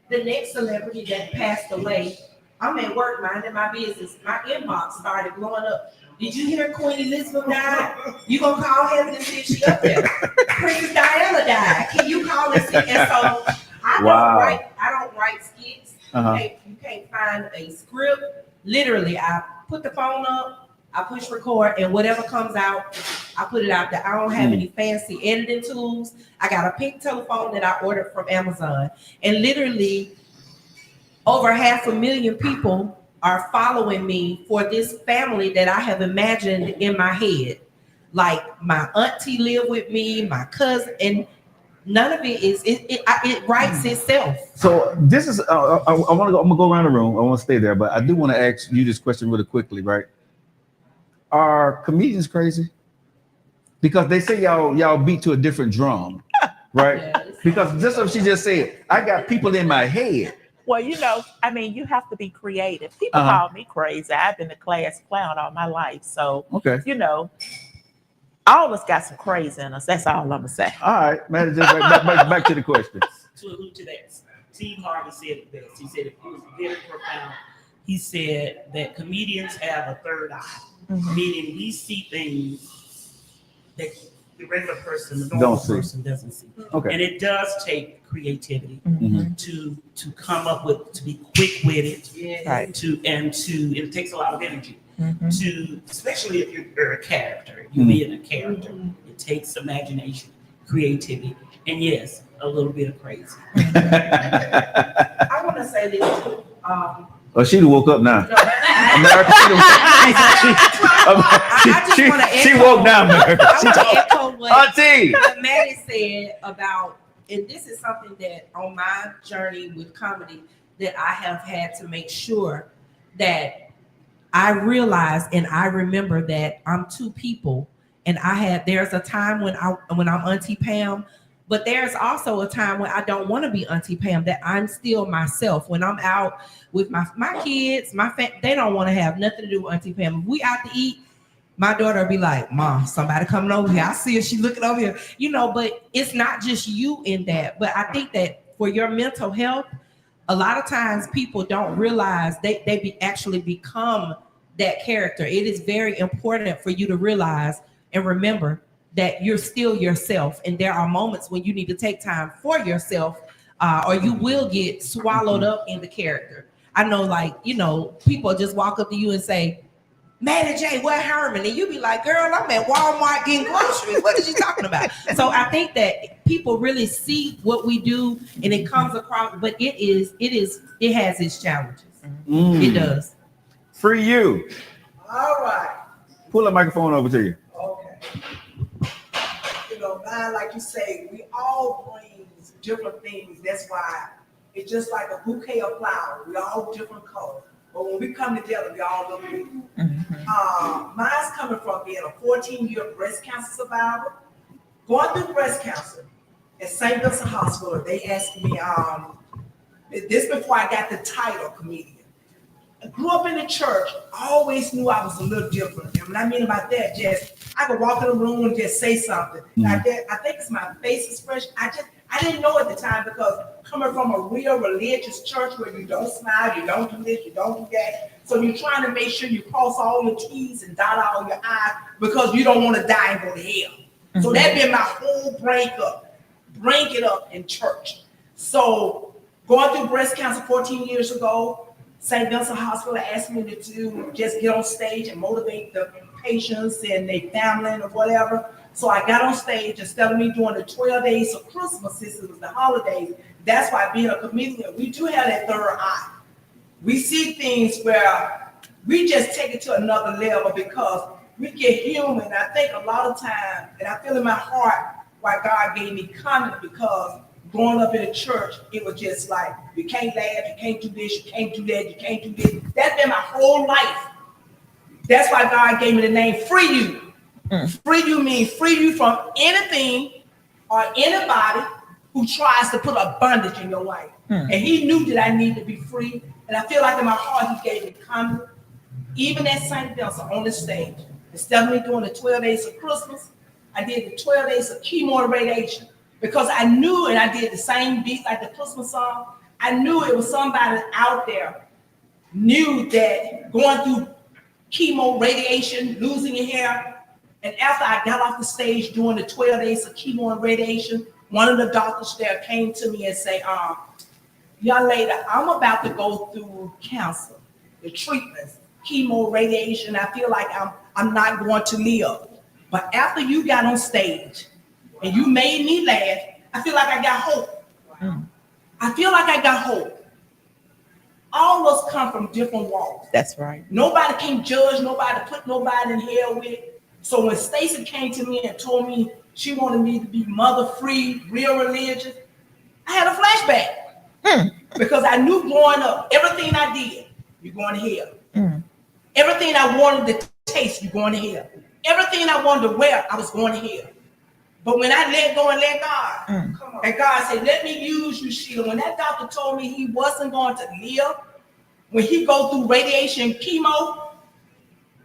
[SPEAKER 6] the next celebrity that passed away, I'm at work minding my business. My inbox started blowing up. "Did you hear Queen Elizabeth died? You gonna call heaven and see if she up there? Princess Diana died. Can you call and see?" And so I don't write skits. You can't find a script. Literally, I put the phone up, I push record, and whatever comes out, I put it out there. I don't have any fancy editing tools. I got a pink telephone that I ordered from Amazon, and literally over 500,000 people are following me for this family that I have imagined in my head. Like my auntie lived with me, my cousin, and none of it is it writes itself.
[SPEAKER 4] So this is I'm gonna go around the room. I want to stay there, but I do want to ask you this question really quickly, right? Are comedians crazy? Because they say y'all beat to a different drum, right?
[SPEAKER 2] Yes.
[SPEAKER 4] Because just what she just said, I got people in my head.
[SPEAKER 5] Well, I mean, you have to be creative. People
[SPEAKER 4] Uh-huh.
[SPEAKER 5] call me crazy. I've been a class clown all my life. So,
[SPEAKER 4] Okay.
[SPEAKER 5] all of us got some crazy in us. That's all I'm going to say.
[SPEAKER 4] All right, man. Just back to the question.
[SPEAKER 7] To allude to that, Steve Harvey said it best. He said it was very profound. He said that comedians have a third eye, meaning we see things that the regular person, the normal person, doesn't see.
[SPEAKER 4] Okay.
[SPEAKER 7] And it does take creativity
[SPEAKER 4] Mhm.
[SPEAKER 7] to come up with, to be quick-witted,
[SPEAKER 5] Right.
[SPEAKER 7] it takes a lot of energy.
[SPEAKER 5] Mhm.
[SPEAKER 7] Especially if you're a character, you're being a character. It takes imagination, creativity, and yes, a little bit of crazy.
[SPEAKER 6] I want to say this too.
[SPEAKER 4] Oh, she woke up now.
[SPEAKER 6] No.
[SPEAKER 4] America, she woke now, America.
[SPEAKER 6] I want to echo
[SPEAKER 4] Auntie.
[SPEAKER 6] what Maddie said about, and this is something that on my journey with comedy that I have had to make sure that I realize and I remember that I'm two people, and there's a time when I'm Auntie Pam, but there's also a time when I don't want to be Auntie Pam, that I'm still myself. When I'm out with my kids, they don't want to have nothing to do with Auntie Pam. If we out to eat, my daughter will be like, Mom, somebody coming over here. I see her, she looking over here, but it's not just you in that. But I think that for your mental health, a lot of times people don't realize they actually become that character. It is very important for you to realize and remember that you're still yourself. And there are moments when you need to take time for yourself, or you will get swallowed up in the character. I know, people just walk up to you and say, Maddie J, where Herman? And you be like, girl, I'm at Walmart getting groceries. What is you talking about? So I think that people really see what we do and it comes across, but it has its challenges. It does.
[SPEAKER 4] Free you.
[SPEAKER 9] All right.
[SPEAKER 4] Pull the microphone over to you.
[SPEAKER 9] Okay. Mine, like you say, we all bring different things. That's why it's just like a bouquet of flowers. We all different colors. But when we come together, we all look good. Mine's coming from being a 14-year breast cancer survivor. Going through breast cancer at St. Vincent Hospital, they asked me, this before I got the title comedian. I grew up in the church. I always knew I was a little different. And what I mean about that, just I could walk in the room and just say something. I think it's my face expression. I didn't know at the time, because coming from a real religious church where you don't smile, you don't do this, you don't do that. So you're trying to make sure you cross all your T's and dot all your I's because you don't want to die and go to hell. So that's been my whole bring it up in church. So going through breast cancer 14 years ago, St. Vincent Hospital asked me to just get on stage and motivate the patients and their family or whatever. So I got on stage. Instead of me doing the 12 days of Christmas, since it was the holidays, that's why being a comedian, we do have that third eye. We see things where we just take it to another level because we get human. I think a lot of times, and I feel in my heart why God gave me comedy, because growing up in the church, it was just like, you can't laugh, you can't do this, you can't do that, you can't do this. That's been my whole life. That's why God gave me the name Free You. Free you means free you from anything or anybody who tries to put a bondage in your life. And he knew that I needed to be free. And I feel like in my heart, he gave me comedy. Even at St. Vincent on the stage, instead of me doing the 12 days of Christmas, I did the 12 days of chemo and radiation. Because I knew, and I did the same beat like the Christmas song, I knew it was somebody out there knew that going through chemo, radiation, losing your hair. And after I got off the stage doing the 12 days of chemo and radiation, one of the doctors there came to me and said, young lady, I'm about to go through cancer, the treatments, chemo, radiation. I feel like I'm not going to live. But after you got on stage and you made me laugh, I feel like I got hope. I feel like I got hope. All of us come from different walks.
[SPEAKER 5] That's right.
[SPEAKER 6] Nobody can judge, nobody put nobody in hell with. So when Stacy came to me and told me she wanted me to be mother-free, real religious, I had a flashback. Because I knew growing up, everything I did, you're going to hell. Everything I wanted to taste, you're going to hell. everything I wanted to wear, I was going to hell. But when I let go and let God, and God said, let me use you, Sheila. When that doctor told me he wasn't going to live, when he go through radiation chemo,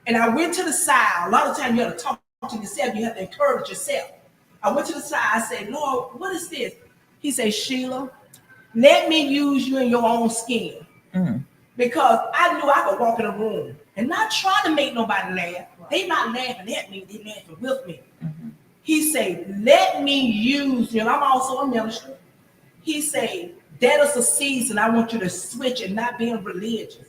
[SPEAKER 6] and I went to the side, a lot of times you have to talk to yourself, you have to encourage yourself. I went to the side, I said, Lord, what is this? He said, Sheila, let me use you in your own skin. Because I knew I could walk in a room and not try to make nobody laugh. They not laughing at me, they laughing with me. He said, let me use you. And I'm also a minister. He said, that is a season I want you to switch and not being religious.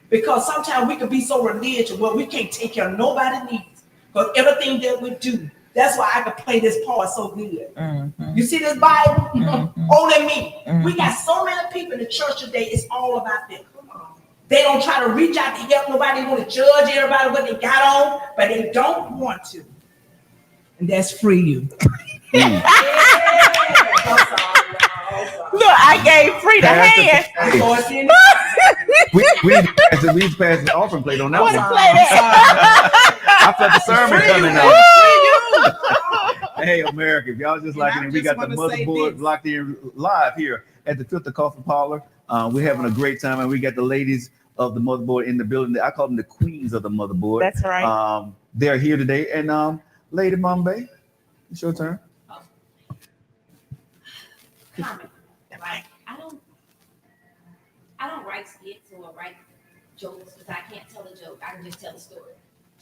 [SPEAKER 6] Because sometimes we can be so religious, well, we can't take care of nobody's needs. Because everything that we do, that's why I can play this part so good. You see this Bible? Only me. We got so many people in the church today, it's all about them. They don't try to reach out to help nobody. They want to judge everybody what they got on, but they don't want to. And that's free you.
[SPEAKER 5] Look, I gave free the hand.
[SPEAKER 4] We need to pass the offering plate on that
[SPEAKER 5] I want
[SPEAKER 4] one.
[SPEAKER 5] to play that.
[SPEAKER 4] I felt the sermon coming out. Hey, America, if y'all just like it, we got the motherboard locked in live here at the Filter Coffee Parlor. We're having a great time, and we got the ladies of the motherboard in the building. I call them the queens of the motherboard.
[SPEAKER 5] That's right.
[SPEAKER 4] They're here today, and Lady Bombay, it's your turn.
[SPEAKER 2] Comment. Like, I don't write skits or write jokes because I can't tell a joke. I can just tell a story.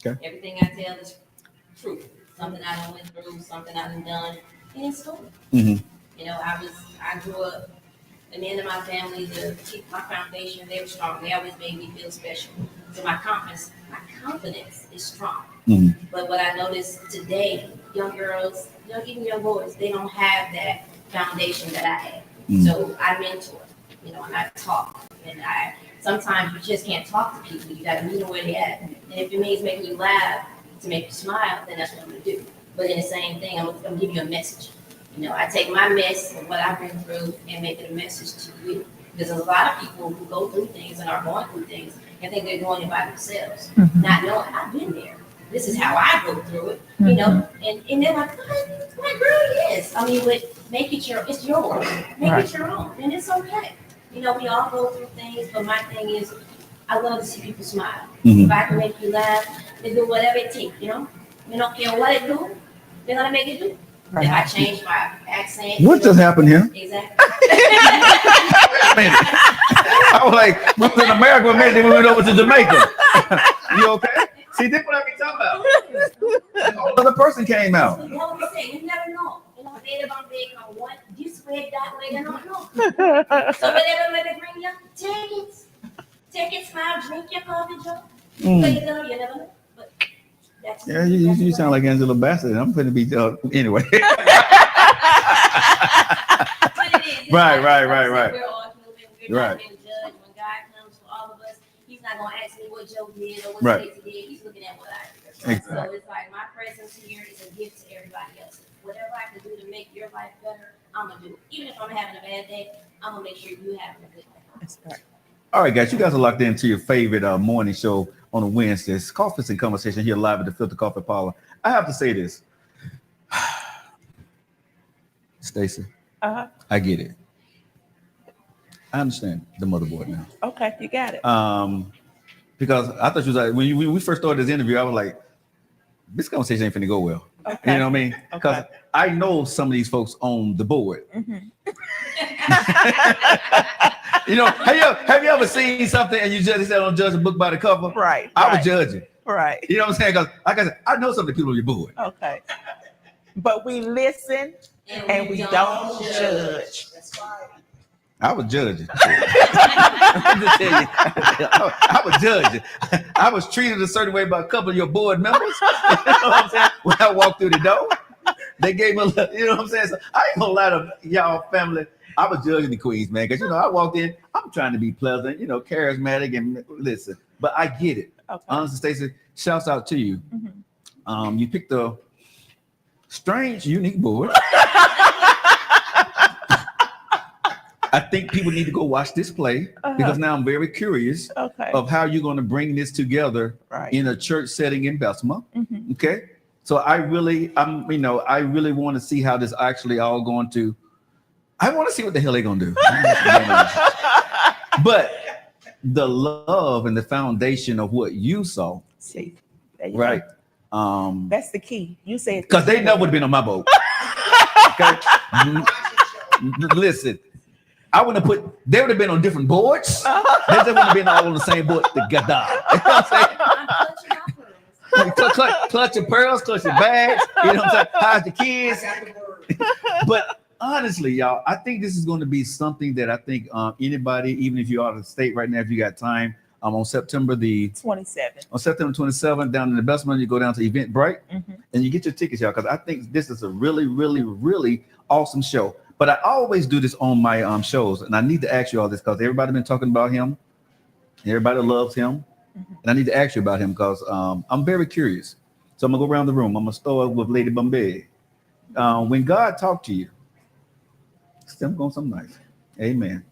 [SPEAKER 4] Okay.
[SPEAKER 2] Everything I tell is truth. Something I done went through, something I done done, and it's story. You know, I grew up, the men in my family, my foundation, they were strong. They always made me feel special. So my confidence is strong. But what I noticed today, young girls, even young boys, they don't have that foundation that I had. So I mentor, and I talk. And sometimes you just can't talk to people. You got to meet them where they at. And if it means making you laugh to make you smile, then that's what I'm going to do. But in the same thing, I'm going to give you a message. I take my mess and what I've been through and make it a message to you. Because there's a lot of people who go through things and are going through things and think they're doing it by themselves, not knowing I've been there. This is how I go through it, and they're like, my girl, yes. I mean, but make it it's yours. Make it your own, and it's okay. We all go through things, but my thing is, I love to see people smile. If I can make you laugh, they do whatever it takes, They don't care what it do, they're gonna make it do. If I change my accent.
[SPEAKER 4] What just happened here?
[SPEAKER 2] Exactly.
[SPEAKER 4] I was like, we was in America, maybe we went over to Jamaica. You okay? See, that's what I be talking about. Another person came out.
[SPEAKER 2] You know what I'm saying? You never know. Later on, they come what this way, that way, they don't know. So whatever way they bring you, take it, smile, drink your coffee, Joe. But you never know. But that's
[SPEAKER 4] Yeah, you sound like Angela Bassett. I'm going to be anyway. Right.
[SPEAKER 2] We're all human. We're not being judged. When God comes to all of us, He's not going to ask me what Joe did or what Stacey did. He's looking at what I did.
[SPEAKER 4] Exactly.
[SPEAKER 2] So it's like my presence here is a gift to everybody else. Whatever I can do to make your life better, I'm going to do it. Even if I'm having a bad day, I'm going to make sure you have a good day.
[SPEAKER 5] That's right.
[SPEAKER 4] All right, guys, you guys are locked into your favorite morning show on a Wednesday. It's Coffee and Conversation here live at the Filter Coffee Parlor. I have to say this. Stacey, I get it. I understand the motherboard now.
[SPEAKER 5] Okay, you got it.
[SPEAKER 4] Because I thought you was like, when we first started this interview, I was like, this conversation ain't finna go well.
[SPEAKER 5] Okay.
[SPEAKER 4] You know what I mean? Because I know some of these folks on the board. Have you ever seen something and you just said don't judge a book by the cover?
[SPEAKER 5] Right.
[SPEAKER 4] I was judging.
[SPEAKER 5] Right.
[SPEAKER 4] You know what I'm saying? Because like I said, I know some of the people on your board.
[SPEAKER 5] Okay. But we listen and we don't judge.
[SPEAKER 2] That's right.
[SPEAKER 4] I was judging. I'm just telling you, I was judging. I was treated a certain way by a couple of your board members. You know what I'm saying? When I walked through the door, they gave me a little, you know what I'm saying? So I ain't gonna lie to y'all family. I was judging the queens, man, because I walked in, I'm trying to be pleasant, charismatic, and listen. But I get it.
[SPEAKER 5] Okay.
[SPEAKER 4] Honestly, Stacey, shouts out to you. You picked a strange, unique board. I think people need to go watch this play because now I'm very curious of how you're going to bring this together in a church setting in Bessemer. Okay. So I really want to see how this actually all going to. I want to see what the hell they're gonna do. But the love and the foundation of what you saw,
[SPEAKER 5] See, there you
[SPEAKER 4] right?
[SPEAKER 5] go. That's the key. You said
[SPEAKER 4] Because they never would have been on my boat. Okay, listen, I would have put. They would have been on different boards. They just wouldn't have been all on the same board together. You know what I'm saying? Clutch your pearls, clutch your bags. You know what I'm saying? Hide your kids. But honestly, y'all, I think this is going to be something that I think anybody, even if you're out of the state right now, if you got time, on September
[SPEAKER 5] 27th.
[SPEAKER 4] On September 27th, down in the Bestman, you go down to Eventbrite and you get your tickets, y'all, because I think this is a really, really, really awesome show. But I always do this on my shows, and I need to ask you all this because everybody been talking about him. Everybody loves him. And I need to ask you about him because I'm very curious. So I'm going to go around the room. I'm going to start with Lady Bombay. When God talked to you, still going something nice. Amen.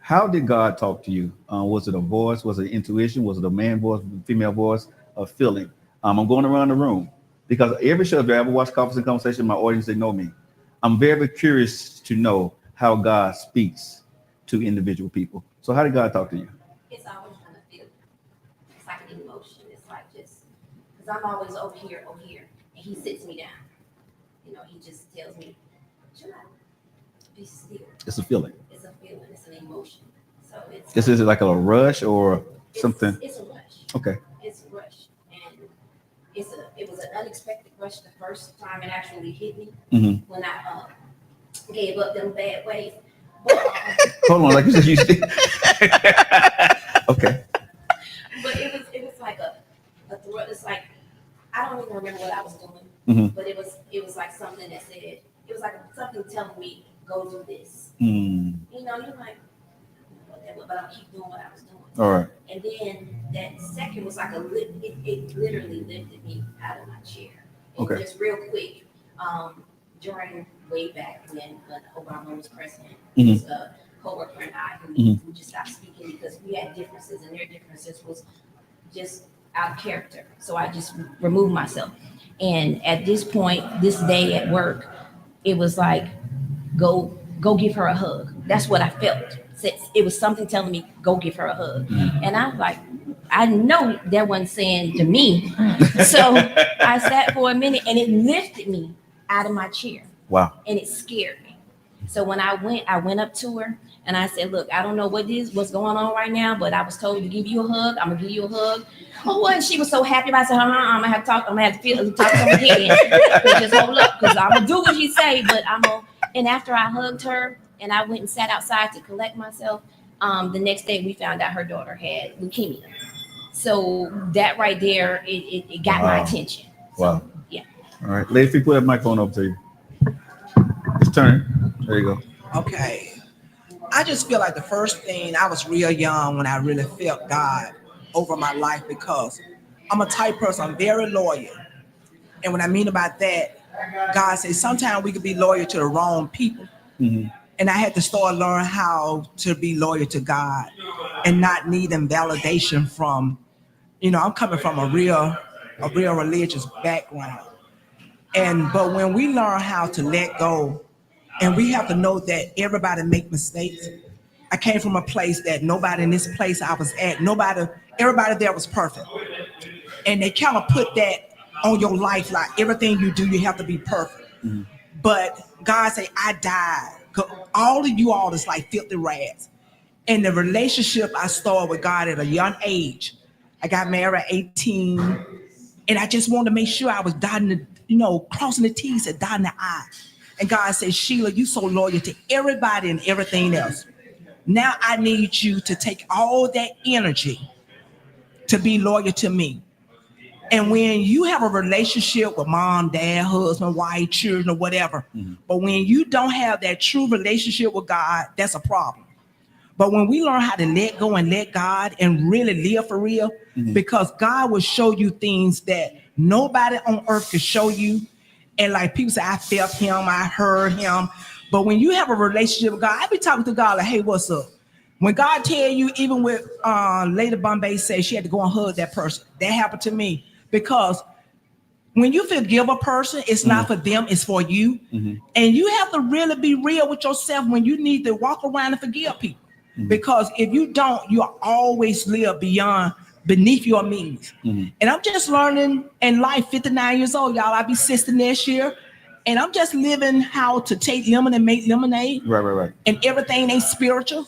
[SPEAKER 4] How did God talk to you? Was it a voice? Was it intuition? Was it a man voice, female voice, a feeling? I'm going around the room because every show, if you ever watch Conference and Conversation, my audience, they know me. I'm very curious to know how God speaks to individual people. So how did God talk to you?
[SPEAKER 2] It's always kind of feel. It's like an emotion. It's like just, because I'm always over here, and he sits me down. You know, he just tells me, chill out, be still.
[SPEAKER 4] It's a feeling.
[SPEAKER 2] It's a feeling. It's an emotion. So it's.
[SPEAKER 4] Is it like a rush or something?
[SPEAKER 2] It's a rush.
[SPEAKER 4] Okay.
[SPEAKER 2] It's a rush, and it was an unexpected rush the first time it actually hit me when I gave up them bad ways. But,
[SPEAKER 4] hold on, like you said, you did. Okay.
[SPEAKER 2] But it was like a threat. It's like I don't even remember what I was doing, but it was like something that said it was like something telling me go do this. You know, you're like whatever, but I'll keep doing what I was doing.
[SPEAKER 4] All right.
[SPEAKER 2] And then that second was like it literally lifted me out of my chair. And just real quick, during way back when Obama was president, his coworker and I, we just stopped speaking because we had differences, and their differences was just out of character. So I just removed myself. And at this point, this day at work, it was like, go give her a hug. That's what I felt. It was something telling me, go give her a hug. And I was like, I know that wasn't saying to me. So I sat for a minute and it lifted me out of my chair.
[SPEAKER 4] Wow.
[SPEAKER 2] And it scared me. So when I went up to her and I said, look, I don't know what's going on right now, but I was told to give you a hug. I'm gonna give you a hug. Oh, and she was so happy about it. I said, I'm gonna have to talk to her again. Just hold up, because I'm gonna do what she say, but and after I hugged her and I went and sat outside to collect myself, the next day we found out her daughter had leukemia. So that right there, it got my attention. So,
[SPEAKER 4] wow.
[SPEAKER 2] Yeah.
[SPEAKER 4] All right. Lady, if you put that microphone up to you. It's turning. There you go.
[SPEAKER 9] Okay. I just feel like the first thing, I was real young when I really felt God over my life, because I'm a type person, I'm very loyal. And what I mean about that, God says sometimes we could be loyal to the wrong people. And I had to start learning how to be loyal to God and not needing validation from, I'm coming from a real religious background. But when we learn how to let go, and we have to know that everybody make mistakes. I came from a place that nobody in this place I was at, everybody there was perfect. And they kind of put that on your life, like everything you do, you have to be perfect. But God say, I died. All of you all is like filthy rags. And the relationship I started with God at a young age, I got married at 18, and I just wanted to make sure I was dotting crossing the T's and dotting the I. And God said, Sheila, you so loyal to everybody and everything else. Now I need you to take all that energy to be loyal to me. And when you have a relationship with mom, dad, husband, wife, children, or whatever, but when you don't have that true relationship with God, that's a problem. But when we learn how to let go and let God and really live for real, because God will show you things that nobody on earth can show you. And like people say, I felt him, I heard him. But when you have a relationship with God, I be talking to God like, hey, what's up? When God tell you, even with Lady Bombay said she had to go and hug that person, that happened to me. Because
[SPEAKER 10] When you forgive a person, it's not for them, it's for you. And you have to really be real with yourself when you need to walk around and forgive people. Because if you don't, you'll always live beneath your means. And I'm just learning in life, 59 years old, y'all. I'll be 60 next year. And I'm just living how to take lemon and make lemonade.
[SPEAKER 4] Right.
[SPEAKER 10] And everything ain't spiritual.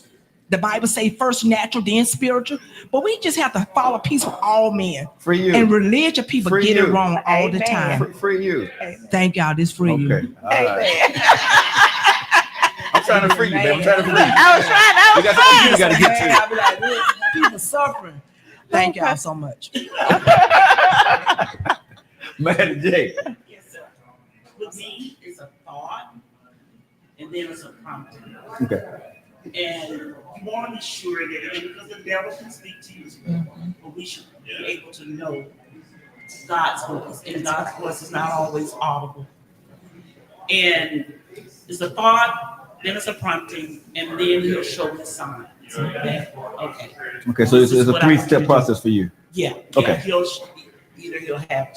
[SPEAKER 10] The Bible say first natural, then spiritual. But we just have to follow peace with all men.
[SPEAKER 4] Free you.
[SPEAKER 10] And religious people
[SPEAKER 4] Free
[SPEAKER 10] get
[SPEAKER 4] you.
[SPEAKER 10] it wrong all the time.
[SPEAKER 4] Free you.
[SPEAKER 10] Thank y'all. This free you.
[SPEAKER 4] Okay. All right. I'm trying to free you, man. I'm trying to free you.
[SPEAKER 5] I was trying.
[SPEAKER 4] We got something you got to get to.
[SPEAKER 10] I'll be like, "Look, people suffering. Thank y'all so much.
[SPEAKER 4] Man, Jay.
[SPEAKER 7] Yes, sir. With me, it's a thought, and then it's a prompting.
[SPEAKER 4] Okay.
[SPEAKER 7] And you want to be sure that, because the devil can speak to you as well, but we should be able to know God's voice, and God's voice is not always audible. And it's a thought, then it's a prompting, and then he'll show me signs. Okay,
[SPEAKER 4] So it's a 3-step process for you.
[SPEAKER 7] Yeah.
[SPEAKER 4] Okay.
[SPEAKER 7] Either he'll have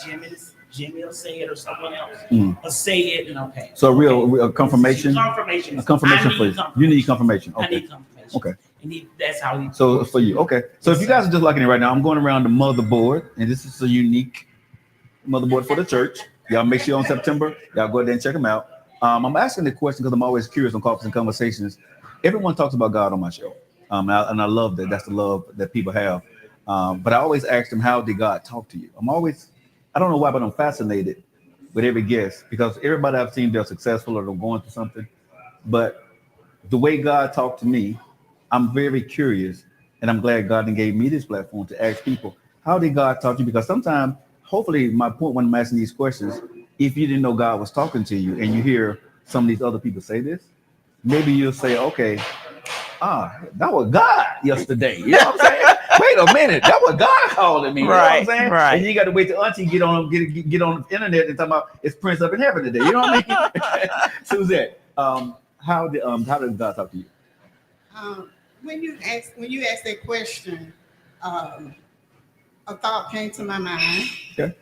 [SPEAKER 7] Jimmy will say it, or someone else will say it, and okay.
[SPEAKER 4] So real confirmation.
[SPEAKER 7] Confirmation.
[SPEAKER 4] A confirmation for you. You need confirmation.
[SPEAKER 7] I
[SPEAKER 4] Okay.
[SPEAKER 7] need confirmation.
[SPEAKER 4] Okay.
[SPEAKER 7] And that's how he.
[SPEAKER 4] So for you, okay. So if you guys are just liking it right now, I'm going around the motherboard, and this is a unique motherboard for the church. Y'all make sure on September, y'all go ahead and check them out. I'm asking the question because I'm always curious on Coffees and Conversations. Everyone talks about God on my show, and I love that. That's the love that people have. But I always ask them, how did God talk to you? I don't know why, but I'm fascinated with every guest, because everybody I've seen, they're successful or they're going through something. But the way God talked to me, I'm very curious, and I'm glad God gave me this platform to ask people, how did God talk to you? Because sometimes, hopefully, my point when I'm asking these questions, if you didn't know God was talking to you and you hear some of these other people say this, maybe you'll say, okay, that was God yesterday. You know what I'm saying? Wait a minute, that was God calling me. You know what I'm saying?
[SPEAKER 5] Right.
[SPEAKER 4] And you got to wait till Auntie get on the internet and talk about it's Prince up in heaven today. You know what I mean? Suzette, how did God talk to you?
[SPEAKER 8] When you asked that question, a thought came to my mind.
[SPEAKER 4] Okay.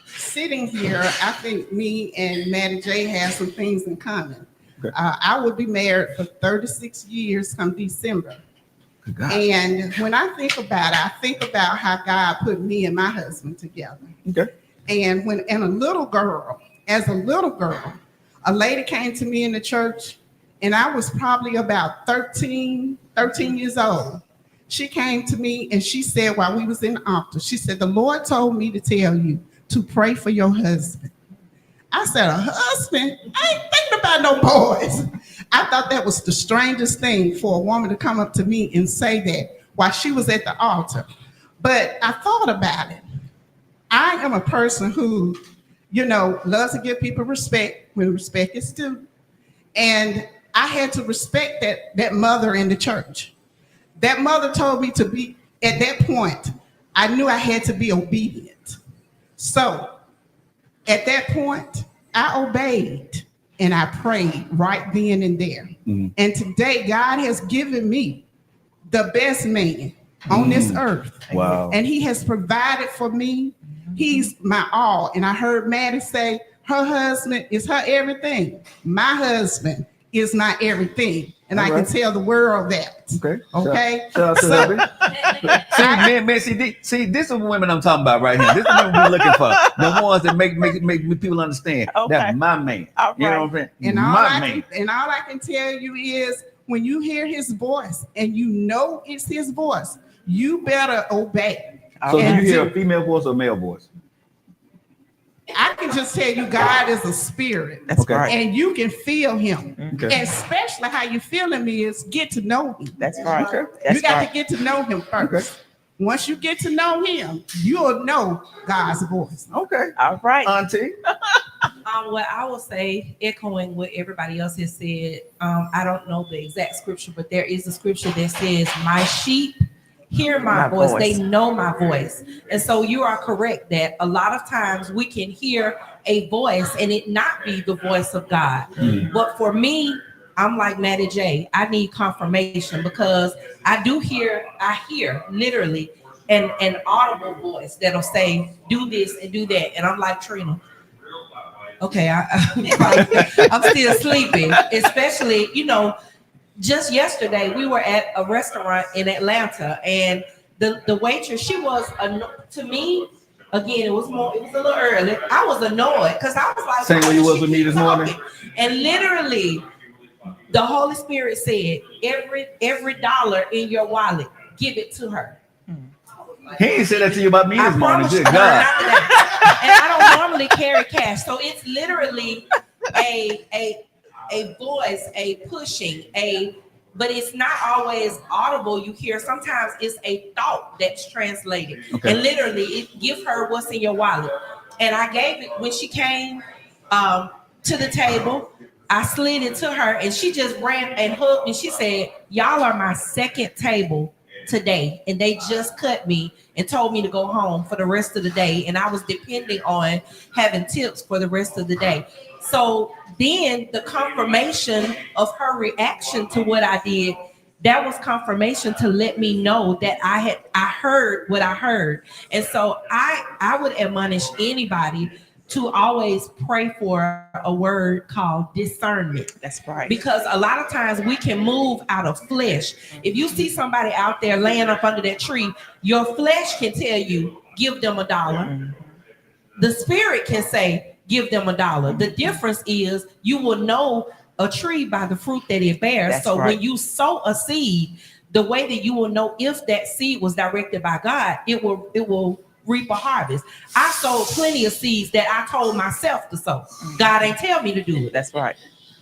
[SPEAKER 8] Sitting here, I think me and Maddie J have some things in common.
[SPEAKER 4] Okay.
[SPEAKER 8] I will be married for 36 years come December. And when I think about it, I think about how God put me and my husband together.
[SPEAKER 4] Okay.
[SPEAKER 8] And as a little girl, a lady came to me in the church, and I was probably about 13 years old. She came to me and she said, while we was in the altar, she said, the Lord told me to tell you to pray for your husband. I said, a husband? I ain't thinking about no boys. I thought that was the strangest thing for a woman to come up to me and say that while she was at the altar. But I thought about it. I am a person who, loves to give people respect when respect is due. And I had to respect that mother in the church. That mother told me to be, at that point, I knew I had to be obedient. So at that point, I obeyed and I prayed right then and there. And today, God has given me the best man on this earth.
[SPEAKER 4] Wow.
[SPEAKER 8] And he has provided for me. He's my all. And I heard Maddie say her husband is her everything. My husband is my everything. And I can tell the world that. Okay.
[SPEAKER 4] Shout out to hubby. See, this is the women I'm talking about right here. This is the women we're looking for. The ones that make people understand.
[SPEAKER 5] Okay.
[SPEAKER 4] That's my man.
[SPEAKER 5] All right.
[SPEAKER 4] You know what I'm saying?
[SPEAKER 8] And
[SPEAKER 4] My
[SPEAKER 8] all I can tell you is when you hear his voice and you know it's his voice, you better obey.
[SPEAKER 4] So do you hear a female voice or male voice?
[SPEAKER 8] I can just tell you God is a spirit.
[SPEAKER 5] That's right.
[SPEAKER 8] And you can feel him.
[SPEAKER 4] Okay.
[SPEAKER 8] And especially how you feel him is get to know him.
[SPEAKER 5] That's right.
[SPEAKER 8] You got to get to know him first. Once you get to know him, you'll know God's voice.
[SPEAKER 4] Okay.
[SPEAKER 5] All right.
[SPEAKER 4] Auntie.
[SPEAKER 6] What I will say, echoing what everybody else has said, I don't know the exact scripture, but there is a scripture that says, my sheep hear my voice. They know my voice. And so you are correct that a lot of times we can hear a voice and it not be the voice of God. But for me, I'm like Maddie J. I need confirmation because I hear literally
[SPEAKER 10] an audible voice that'll say, do this and do that. And I'm like, Trina, okay, I'm still sleeping, especially, just yesterday we were at a restaurant in Atlanta, and the waitress, she was, to me, again, it was a little early. I was annoyed because I was like,
[SPEAKER 4] same way you was with me this morning.
[SPEAKER 10] And literally, the Holy Spirit said, every dollar in your wallet, give it to her.
[SPEAKER 4] He ain't said that to you about me this morning. Good God.
[SPEAKER 10] Not today. And I don't normally carry cash, so it's literally a voice, a pushing, but it's not always audible. You hear, sometimes it's a thought that's translated. Okay. And literally, it give her what's in your wallet. And I gave it when she came to the table. I slid it to her, and she just ran and hugged me. She said, y'all are my second table today, and they just cut me and told me to go home for the rest of the day, and I was depending on having tips for the rest of the day. So then the confirmation of her reaction to what I did, that was confirmation to let me know that I heard what I heard. And so I would admonish anybody to always pray for a word called discernment.
[SPEAKER 5] That's right.
[SPEAKER 10] Because a lot of times we can move out of flesh. If you see somebody out there laying up under that tree, your flesh can tell you, give them $1. The spirit can say, give them $1. The difference is you will know a tree by the fruit that it bears. That's so right. When you sow a seed, the way that you will know if that seed was directed by God, it will reap a harvest. I sowed plenty of seeds that I told myself to sow. God ain't tell me to do it.
[SPEAKER 5] That's right.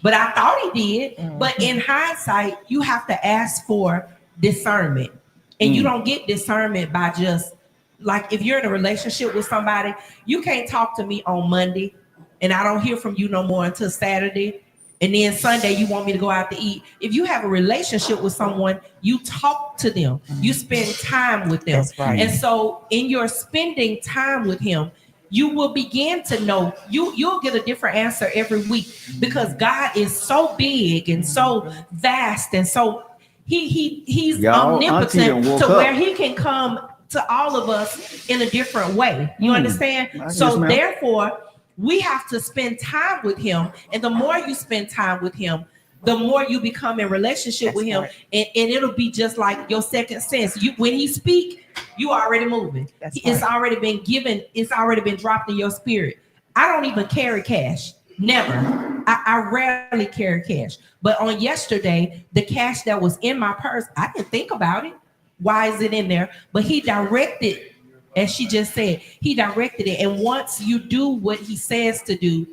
[SPEAKER 10] But I thought he did. Mm-hmm. But in hindsight, you have to ask for discernment. And you don't get discernment by just, like, if you're in a relationship with somebody, you can't talk to me on Monday and I don't hear from you no more until Saturday. And then Sunday, you want me to go out to eat. If you have a relationship with someone, you talk to them. You spend time with them. That's right. And so in your spending time with him, you will begin to know, you'll get a different answer every week, because God is so big and so vast. And so he's omnipotent to where he can come to all of us in a different way. You understand? So therefore, we have to spend time with him. And the more you spend time with him, the more you become in relationship with him. Right. And it'll be just like your second sense. When he speak, you already moving. It's already been given. It's already been dropped in your spirit. I don't even carry cash. Never. I rarely carry cash. But on yesterday, the cash that was in my purse, I didn't think about it. Why is it in there? But he directed, as she just said, he directed it. And once you do what he says to do,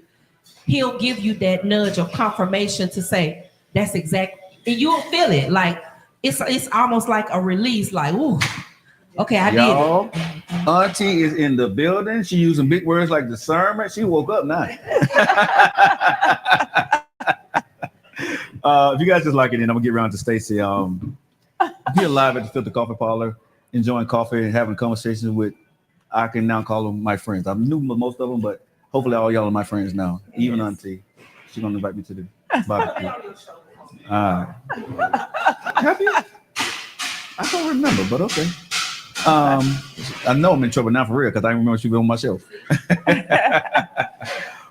[SPEAKER 10] he'll give you that nudge of confirmation to say, that's exact. And you'll feel it. Like, it's almost like a release. Like, ooh, okay, I did it.
[SPEAKER 4] Auntie is in the building. She using big words like discernment. She woke up now. If you guys just like it, then I'm gonna get around to Stacy. Be live at the Filter Coffee Parlor, enjoying coffee and having conversations with, I can now call them my friends. I knew most of them, but hopefully all y'all are my friends now. Even Auntie, she's gonna invite me to the barbecue. Have you? I don't remember, but okay. I know I'm in trouble now for real, because I remember she was on my shelf.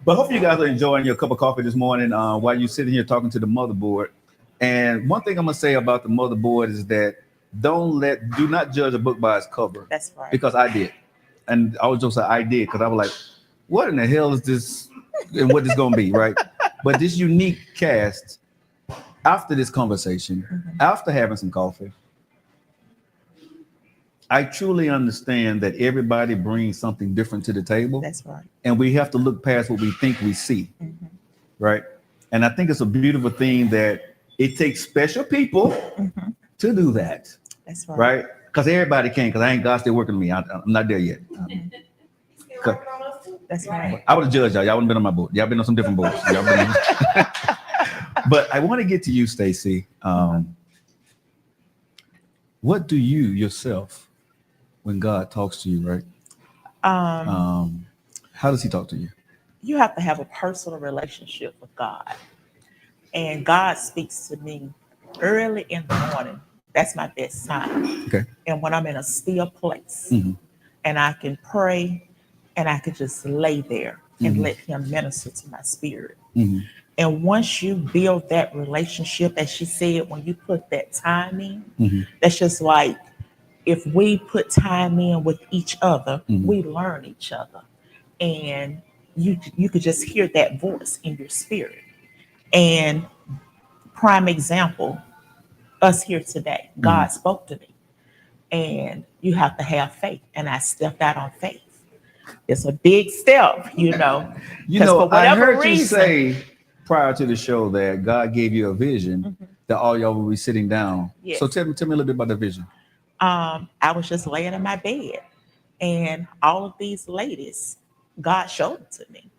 [SPEAKER 4] But hopefully you guys are enjoying your cup of coffee this morning while you're sitting here talking to the motherboard. And one thing I'm gonna say about the motherboard is that do not judge a book by its cover.
[SPEAKER 5] That's right.
[SPEAKER 4] Because I did. And I was just saying I did, because I was like, what in the hell is this and what is gonna be, right? But this unique cast, after this conversation, after having some coffee, I truly understand that everybody brings something different to the table.
[SPEAKER 5] That's right.
[SPEAKER 4] And we have to look past what we think we see, right? And I think it's a beautiful thing that it takes special people to do that.
[SPEAKER 5] That's right.
[SPEAKER 4] Right? Because everybody can, because I ain't God still working on me. I'm not there yet.
[SPEAKER 5] That's right.
[SPEAKER 4] I would have judged y'all. Y'all wouldn't been on my board. Y'all been on some different boards. But I want to get to you, Stacy. What do you yourself, when God talks to you, right? How does he talk to you?
[SPEAKER 5] You have to have a personal relationship with God. And God speaks to me early in the morning That's my best time.
[SPEAKER 4] Okay.
[SPEAKER 5] And when I'm in a still place
[SPEAKER 4] Mhm.
[SPEAKER 5] and I can pray and I can just lay there and
[SPEAKER 4] Mhm.
[SPEAKER 5] let him minister to my spirit.
[SPEAKER 4] Mhm.
[SPEAKER 5] And once you build that relationship, as she said, when you put that time in,
[SPEAKER 4] Mhm.
[SPEAKER 5] that's just like if we put time in with each other,
[SPEAKER 4] Mhm.
[SPEAKER 5] we learn each other. And you could just hear that voice in your spirit. And prime example, us here today, God
[SPEAKER 4] Mhm.
[SPEAKER 5] spoke to me. And you have to have faith. And I stepped out on faith. It's a big step,
[SPEAKER 4] You
[SPEAKER 5] because
[SPEAKER 4] know,
[SPEAKER 5] for
[SPEAKER 4] I
[SPEAKER 5] whatever
[SPEAKER 4] heard you
[SPEAKER 5] reason,
[SPEAKER 4] say prior to the show that God gave you a vision that all y'all will be sitting down.
[SPEAKER 5] yes.
[SPEAKER 4] So tell me a little bit about the vision.
[SPEAKER 5] I was just laying in my bed, and all of these ladies, God showed it to me.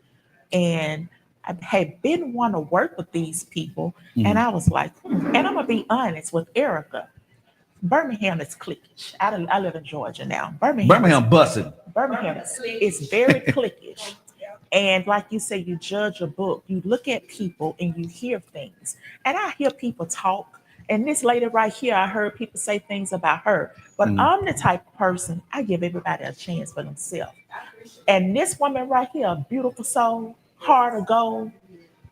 [SPEAKER 5] And I had been wanting to work with these people, and I was like, and I'm gonna be honest with Erica. Birmingham is cliquish. I live in Georgia now.
[SPEAKER 4] Birmingham busting.
[SPEAKER 5] Birmingham is very cliquish. And like you say, you judge a book, you look at people and you hear things. And I hear people talk. And this lady right here, I heard people say things about her. But I'm the type of person, I give everybody a chance for themselves. And this woman right here, a beautiful soul, heart of gold,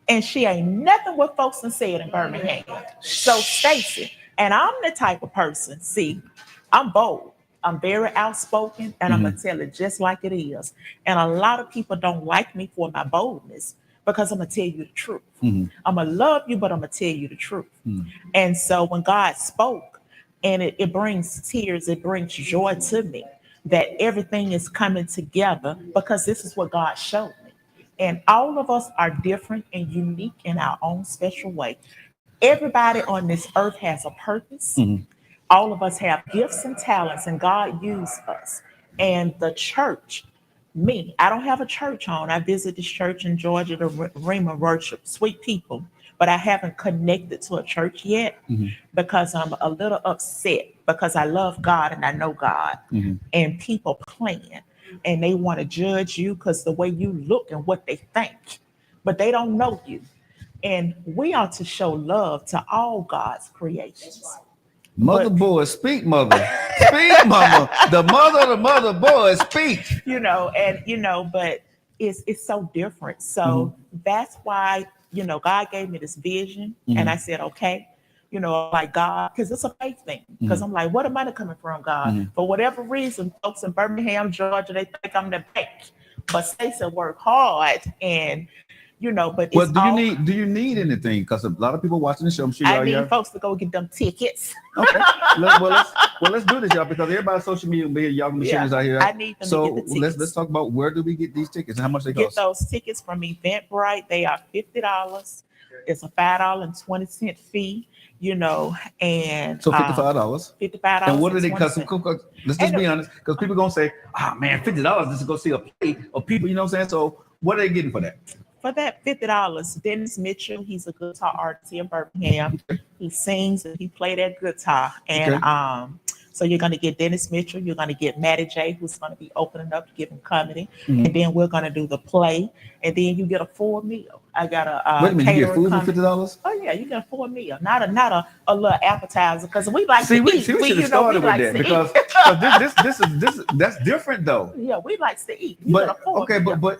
[SPEAKER 5] and she ain't nothing what folks done said in Birmingham. So Stacy, and I'm the type of person, see, I'm bold. I'm very outspoken and I'm gonna tell it just like it is. And a lot of people don't like me for my boldness because I'm gonna tell you the truth. I'm gonna love you, but I'm gonna tell you the truth. And so when God spoke, and it brings tears, it brings joy to me that everything is coming together because this is what God showed me. And all of us are different and unique in our own special way. Everybody on this earth has a purpose. All of us have gifts and talents, and God used us. And the church, me, I don't have a church home. I visit this church in Georgia, the Rhema Worship, sweet people, but I haven't connected to a church yet because I'm a little upset because I love God and I know God, and people playing and they want to judge you because the way you look and what they think, but they don't know you. And we are to show love to all God's creations.
[SPEAKER 4] Mother
[SPEAKER 5] But
[SPEAKER 4] boy, speak, mother. Speak, mama. The mother boy, speak.
[SPEAKER 5] but it's so different. So that's why, God gave me this vision and I said, okay, like God, because it's a faith thing. Because I'm like, where the money coming from, God? For whatever reason, folks in Birmingham, Georgia, they think I'm the bank. But Stacey work hard and but
[SPEAKER 4] Well,
[SPEAKER 5] it's all
[SPEAKER 4] do you need anything? Because a lot of people watching the show, I'm sure
[SPEAKER 5] I
[SPEAKER 4] y'all
[SPEAKER 5] need
[SPEAKER 4] yeah.
[SPEAKER 5] folks to go get them tickets.
[SPEAKER 4] Okay. Let's do this, y'all, because everybody's social media, y'all machines out here.
[SPEAKER 5] I need them
[SPEAKER 4] So
[SPEAKER 5] to get the tickets.
[SPEAKER 4] let's talk about where do we get these tickets and how much they
[SPEAKER 5] Get
[SPEAKER 4] cost.
[SPEAKER 5] those tickets from Eventbrite. They are $50. It's a $5.20 fee, and
[SPEAKER 4] So $55.
[SPEAKER 5] $55.
[SPEAKER 4] And what are they custom? Let's just be honest, because people gonna say, "Ah, man, $50 just to go see a play of people." You know what I'm saying? So what are they getting for that?
[SPEAKER 5] For that $50, Dennis Mitchell, he's a guitar artist in Birmingham. He sings and he played that guitar. And
[SPEAKER 4] Okay.
[SPEAKER 5] so you're gonna get Dennis Mitchell, you're gonna get Matty J, who's gonna be opening up, giving comedy, and then we're gonna do the play, and then you get a full meal. I got a
[SPEAKER 4] Wait a minute, you get
[SPEAKER 5] caterer
[SPEAKER 4] food for
[SPEAKER 5] coming.
[SPEAKER 4] $50?
[SPEAKER 5] Oh yeah, you get a full meal, not a little appetizer, because we like
[SPEAKER 4] See,
[SPEAKER 5] to
[SPEAKER 4] we
[SPEAKER 5] eat.
[SPEAKER 4] should have
[SPEAKER 5] we
[SPEAKER 4] started with
[SPEAKER 5] like
[SPEAKER 4] that
[SPEAKER 5] to
[SPEAKER 4] because
[SPEAKER 5] eat.
[SPEAKER 4] this that's different though.
[SPEAKER 5] Yeah, we like to eat. You get a
[SPEAKER 4] But
[SPEAKER 5] full
[SPEAKER 4] okay,
[SPEAKER 5] meal.
[SPEAKER 4] but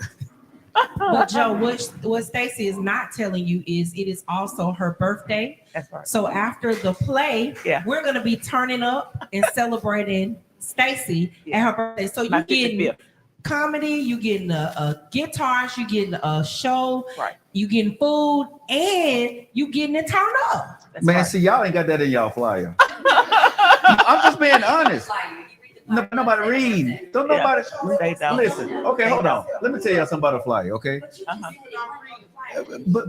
[SPEAKER 6] But Joe, what Stacy is not telling you is it is also her birthday.
[SPEAKER 5] That's right.
[SPEAKER 6] So after the play,
[SPEAKER 5] Yeah.
[SPEAKER 6] we're gonna be turning up and celebrating Stacy at her birthday. So
[SPEAKER 5] My
[SPEAKER 6] you getting
[SPEAKER 5] 55th.
[SPEAKER 6] comedy, you getting a guitars, you getting a show,
[SPEAKER 5] Right.
[SPEAKER 6] you getting food, and you getting it turned up.
[SPEAKER 5] That's
[SPEAKER 4] man,
[SPEAKER 5] right.
[SPEAKER 4] see, y'all ain't got that in y'all flyer. I'm just being honest. Nobody read. Don't
[SPEAKER 5] Yeah,
[SPEAKER 4] nobody
[SPEAKER 5] they don't.
[SPEAKER 4] listen. Okay, hold on. Let me tell y'all something about a flyer. Okay,
[SPEAKER 5] Uh-huh.
[SPEAKER 4] but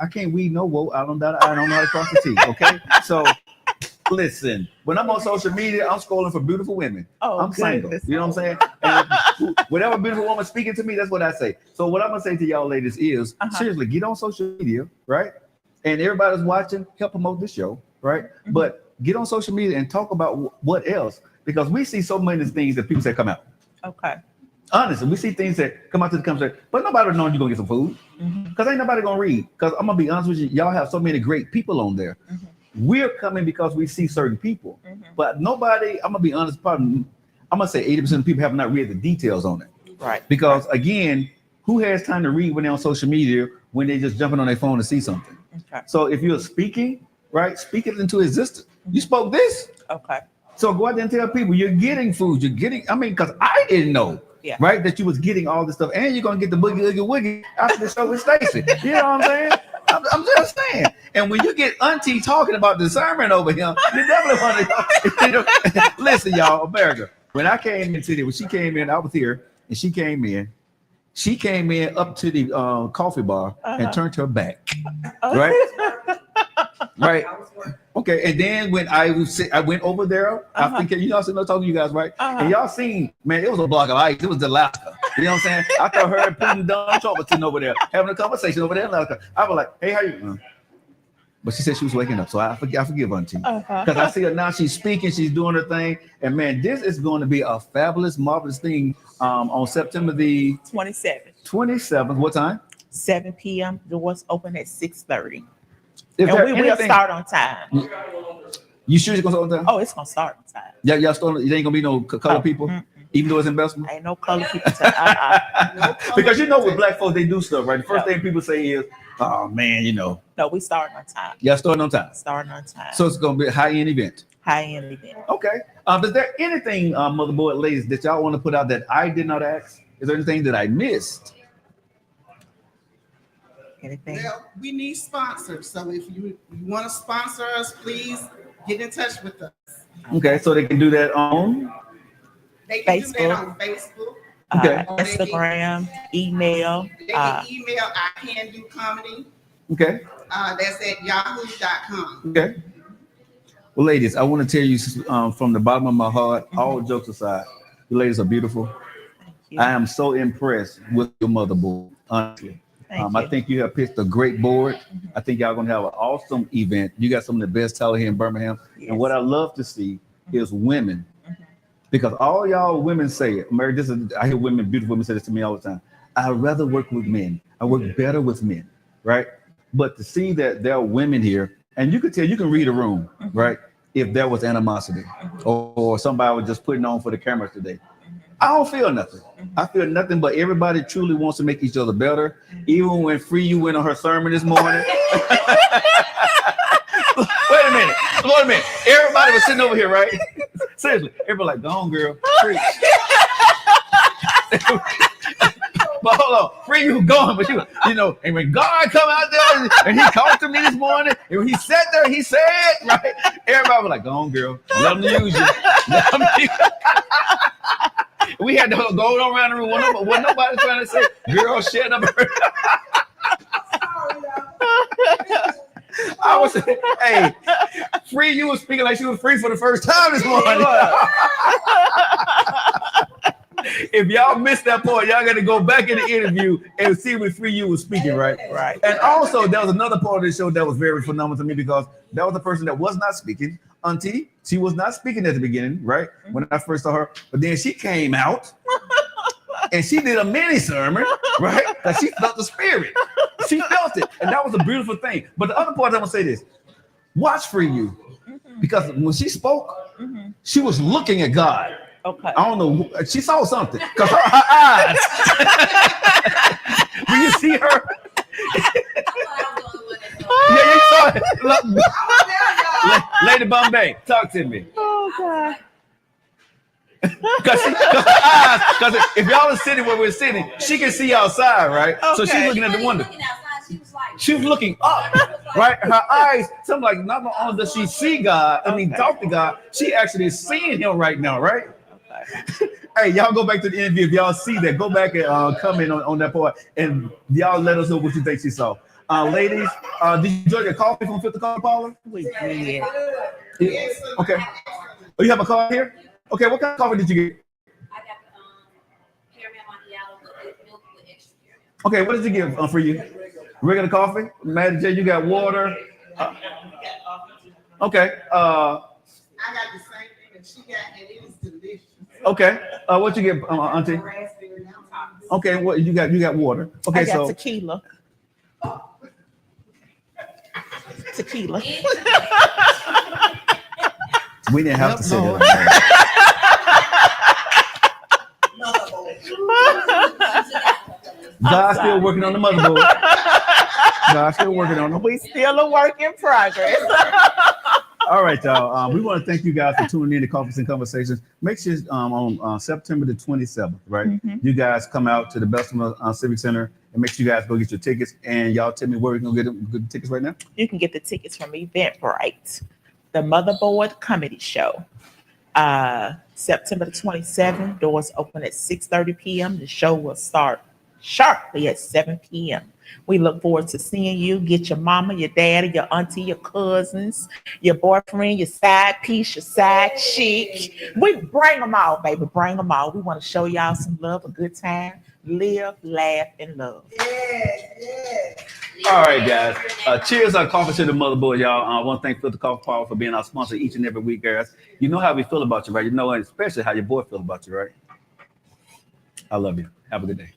[SPEAKER 4] I can't read no woe. I don't know how to cross the T. Okay, so listen. When I'm on social media, I'm scrolling for beautiful women.
[SPEAKER 5] Oh,
[SPEAKER 4] I'm single.
[SPEAKER 5] goodness.
[SPEAKER 4] You know what I'm saying? And whatever beautiful woman speaking to me, that's what I say. So what I'm gonna say to y'all ladies is seriously, get on social media, right? And everybody's watching, help promote this show, right? But get on social media and talk about what else, because we see so many things that people say come out.
[SPEAKER 5] Okay.
[SPEAKER 4] Honestly, we see things that come out to the conversation, but nobody knows you're gonna get some food because ain't nobody gonna read. Because I'm gonna be honest with you, y'all have so many great people on there. We're coming because we see certain people,
[SPEAKER 5] Mhm.
[SPEAKER 4] but nobody. I'm gonna be honest. Probably, I'm gonna say 80% of people have not read the details on it.
[SPEAKER 5] Right.
[SPEAKER 4] Because again, who has time to read when they're on social media when they're just jumping on their phone to see something?
[SPEAKER 5] Okay.
[SPEAKER 4] So if you're speaking, right, speak it into existence. You spoke this.
[SPEAKER 5] Okay.
[SPEAKER 4] So go out there and tell people you're getting food. You're getting, I mean, because I didn't know,
[SPEAKER 5] Yeah.
[SPEAKER 4] right, that you was getting all this stuff. And you're going to get the boogie, oogie, woogie after the show with Stacy. You know what I'm saying? I'm just saying. And when you get Auntie talking about discernment over him, you definitely want to listen, y'all, America. When I came into it, when she came in, I was here, and she came in up to the coffee bar and turned her back. Right? Right. Okay. And then when I went over there, I think you know I was talking to you guys, right? And y'all seen, man, it was a block of ice. It was Alaska. You know what I'm saying? I thought her and Putin Donald Trump were sitting over there having a conversation over there in Alaska. I was like, hey, how you? But she said she was waking up, so I forgive Auntie. Because I see her now, she's speaking, she's doing her thing. And man, this is going to be a fabulous, marvelous thing on September the 27th. What time?
[SPEAKER 5] 7 p.m. Doors open at 6:30.
[SPEAKER 4] Is
[SPEAKER 5] And
[SPEAKER 4] there
[SPEAKER 5] we will
[SPEAKER 4] anything-
[SPEAKER 5] start on time.
[SPEAKER 4] You sure it's gonna start on time?
[SPEAKER 5] Oh, it's gonna start on time.
[SPEAKER 4] Yeah, y'all starting. There ain't gonna be no color people, even though it's investment.
[SPEAKER 5] Ain't no color people. To,
[SPEAKER 4] Because you know with black folks they do stuff, right? The first thing people say is, "Oh man, you know."
[SPEAKER 5] No, we starting on time.
[SPEAKER 4] Y'all starting on time.
[SPEAKER 5] Starting on time.
[SPEAKER 4] So it's gonna be a high-end event.
[SPEAKER 5] High-end event.
[SPEAKER 4] Okay. Is there anything, motherboard ladies, that y'all want to put out that I did not ask? Is there anything that I missed?
[SPEAKER 5] Anything?
[SPEAKER 8] Well, we need sponsors. So if you want to sponsor us, please get in touch with us.
[SPEAKER 4] Okay, so they can do that on.
[SPEAKER 8] They can do
[SPEAKER 5] Facebook.
[SPEAKER 8] that on Facebook.
[SPEAKER 4] Okay.
[SPEAKER 5] Instagram, email.
[SPEAKER 8] They can email I Can Do Comedy.
[SPEAKER 4] Okay.
[SPEAKER 8] That's at yahoo.com.
[SPEAKER 4] Okay. Well, ladies, I want to tell you from the bottom of my heart, all jokes aside, you ladies are beautiful. I am so impressed with your motherboard, honestly. I think you have picked a great board. I think y'all gonna have an awesome event. You got some of the best talent here in Birmingham.
[SPEAKER 5] Yes.
[SPEAKER 4] And what I love to see is women, because all y'all women say it. Mary, I hear women, beautiful women say this to me all the time. I'd rather work with men. I work better with men, right? But to see that there are women here, and you can tell, you can read a room, right? If there was animosity or somebody was just putting on for the cameras today. I don't feel nothing. I feel nothing, but everybody truly wants to make each other better. Even when Free You went on her sermon this morning. Wait a minute. Everybody was sitting over here, right? Seriously, everybody like, go on, girl. Preach. But hold on, Free You going, but you know, and when God come out there and he talked to me this morning, and when he sat there, he said, right? Everybody was like, go on, girl. Let him use you. Let him use you. We had to go around the room. What nobody trying to say, girl, shut up. I was, hey, Free You was speaking like she was free for the first time this morning. If y'all missed that part, y'all got to go back in the interview and see when Free You was speaking, right?
[SPEAKER 5] Right.
[SPEAKER 4] And also, there was another part of the show that was very phenomenal to me because that was the person that was not speaking. Auntie, she was not speaking at the beginning, right? When I first saw her, but then she came out and she did a mini sermon, right? Because she felt the spirit. She felt it, and that was a beautiful thing. But the other part, I'm gonna say this: watch Free You, because when she spoke, she was looking at God.
[SPEAKER 5] Okay.
[SPEAKER 4] I don't know. She saw something because her eyes. When you see her. Yeah, you saw it. Look, Lady Bombay, talk to me.
[SPEAKER 5] Oh God.
[SPEAKER 4] Because if y'all are sitting where we're sitting, she can see outside, right? So she's looking at the window. She was looking up, right? Her eyes, something like not only does she see God, talk to God, she actually is seeing him right now, right? Hey, y'all go back to the interview. If y'all see that, go back and comment on that part, and y'all let us know what you think she saw. Ladies, did you enjoy your coffee from Fifth Coffee Parlor?
[SPEAKER 5] We did.
[SPEAKER 4] Yeah. Okay. Oh, you have a card here? Okay, what kind of coffee did you get?
[SPEAKER 2] I got the caramel macchiato with milk with extra caramel.
[SPEAKER 4] Okay, what did you get for you? Regular coffee? Maddie J, you got water? Okay.
[SPEAKER 8] I got the same thing that she got, and it is delicious.
[SPEAKER 4] Okay. What you get, Auntie? Okay, what you got? You got water. Okay,
[SPEAKER 5] I got
[SPEAKER 4] so
[SPEAKER 5] tequila. Tequila.
[SPEAKER 4] We didn't have to say
[SPEAKER 10] Lord.
[SPEAKER 4] that. God's still working on the motherboard. God's still working on them.
[SPEAKER 5] We still a work in progress.
[SPEAKER 4] All right, y'all. We want to thank you guys for tuning in to Coffees and Conversations. Make sure on September the 27th, right? You guys come out to the Bessemer Civic Center and make sure you guys go get your tickets. And y'all tell me where we can get the tickets right now.
[SPEAKER 5] You can get the tickets from Eventbrite, the Motherboard Comedy Show. September the 27th, doors open at 6:30 p.m. The show will start sharply at 7 p.m. We look forward to seeing you. Get your mama, your daddy, your auntie, your cousins, your boyfriend, your side piece, your side chick. We bring them all, baby. Bring them all. We want to show y'all some love, a good time. Live, laugh, and love.
[SPEAKER 4] All right, guys. Cheers on Coffee to the Motherboard, y'all. I want to thank Filter Coffee Power for being our sponsor each and every week, guys. You know how we feel about you, right? You know especially how your boy feel about you, right? I love you. Have a good day.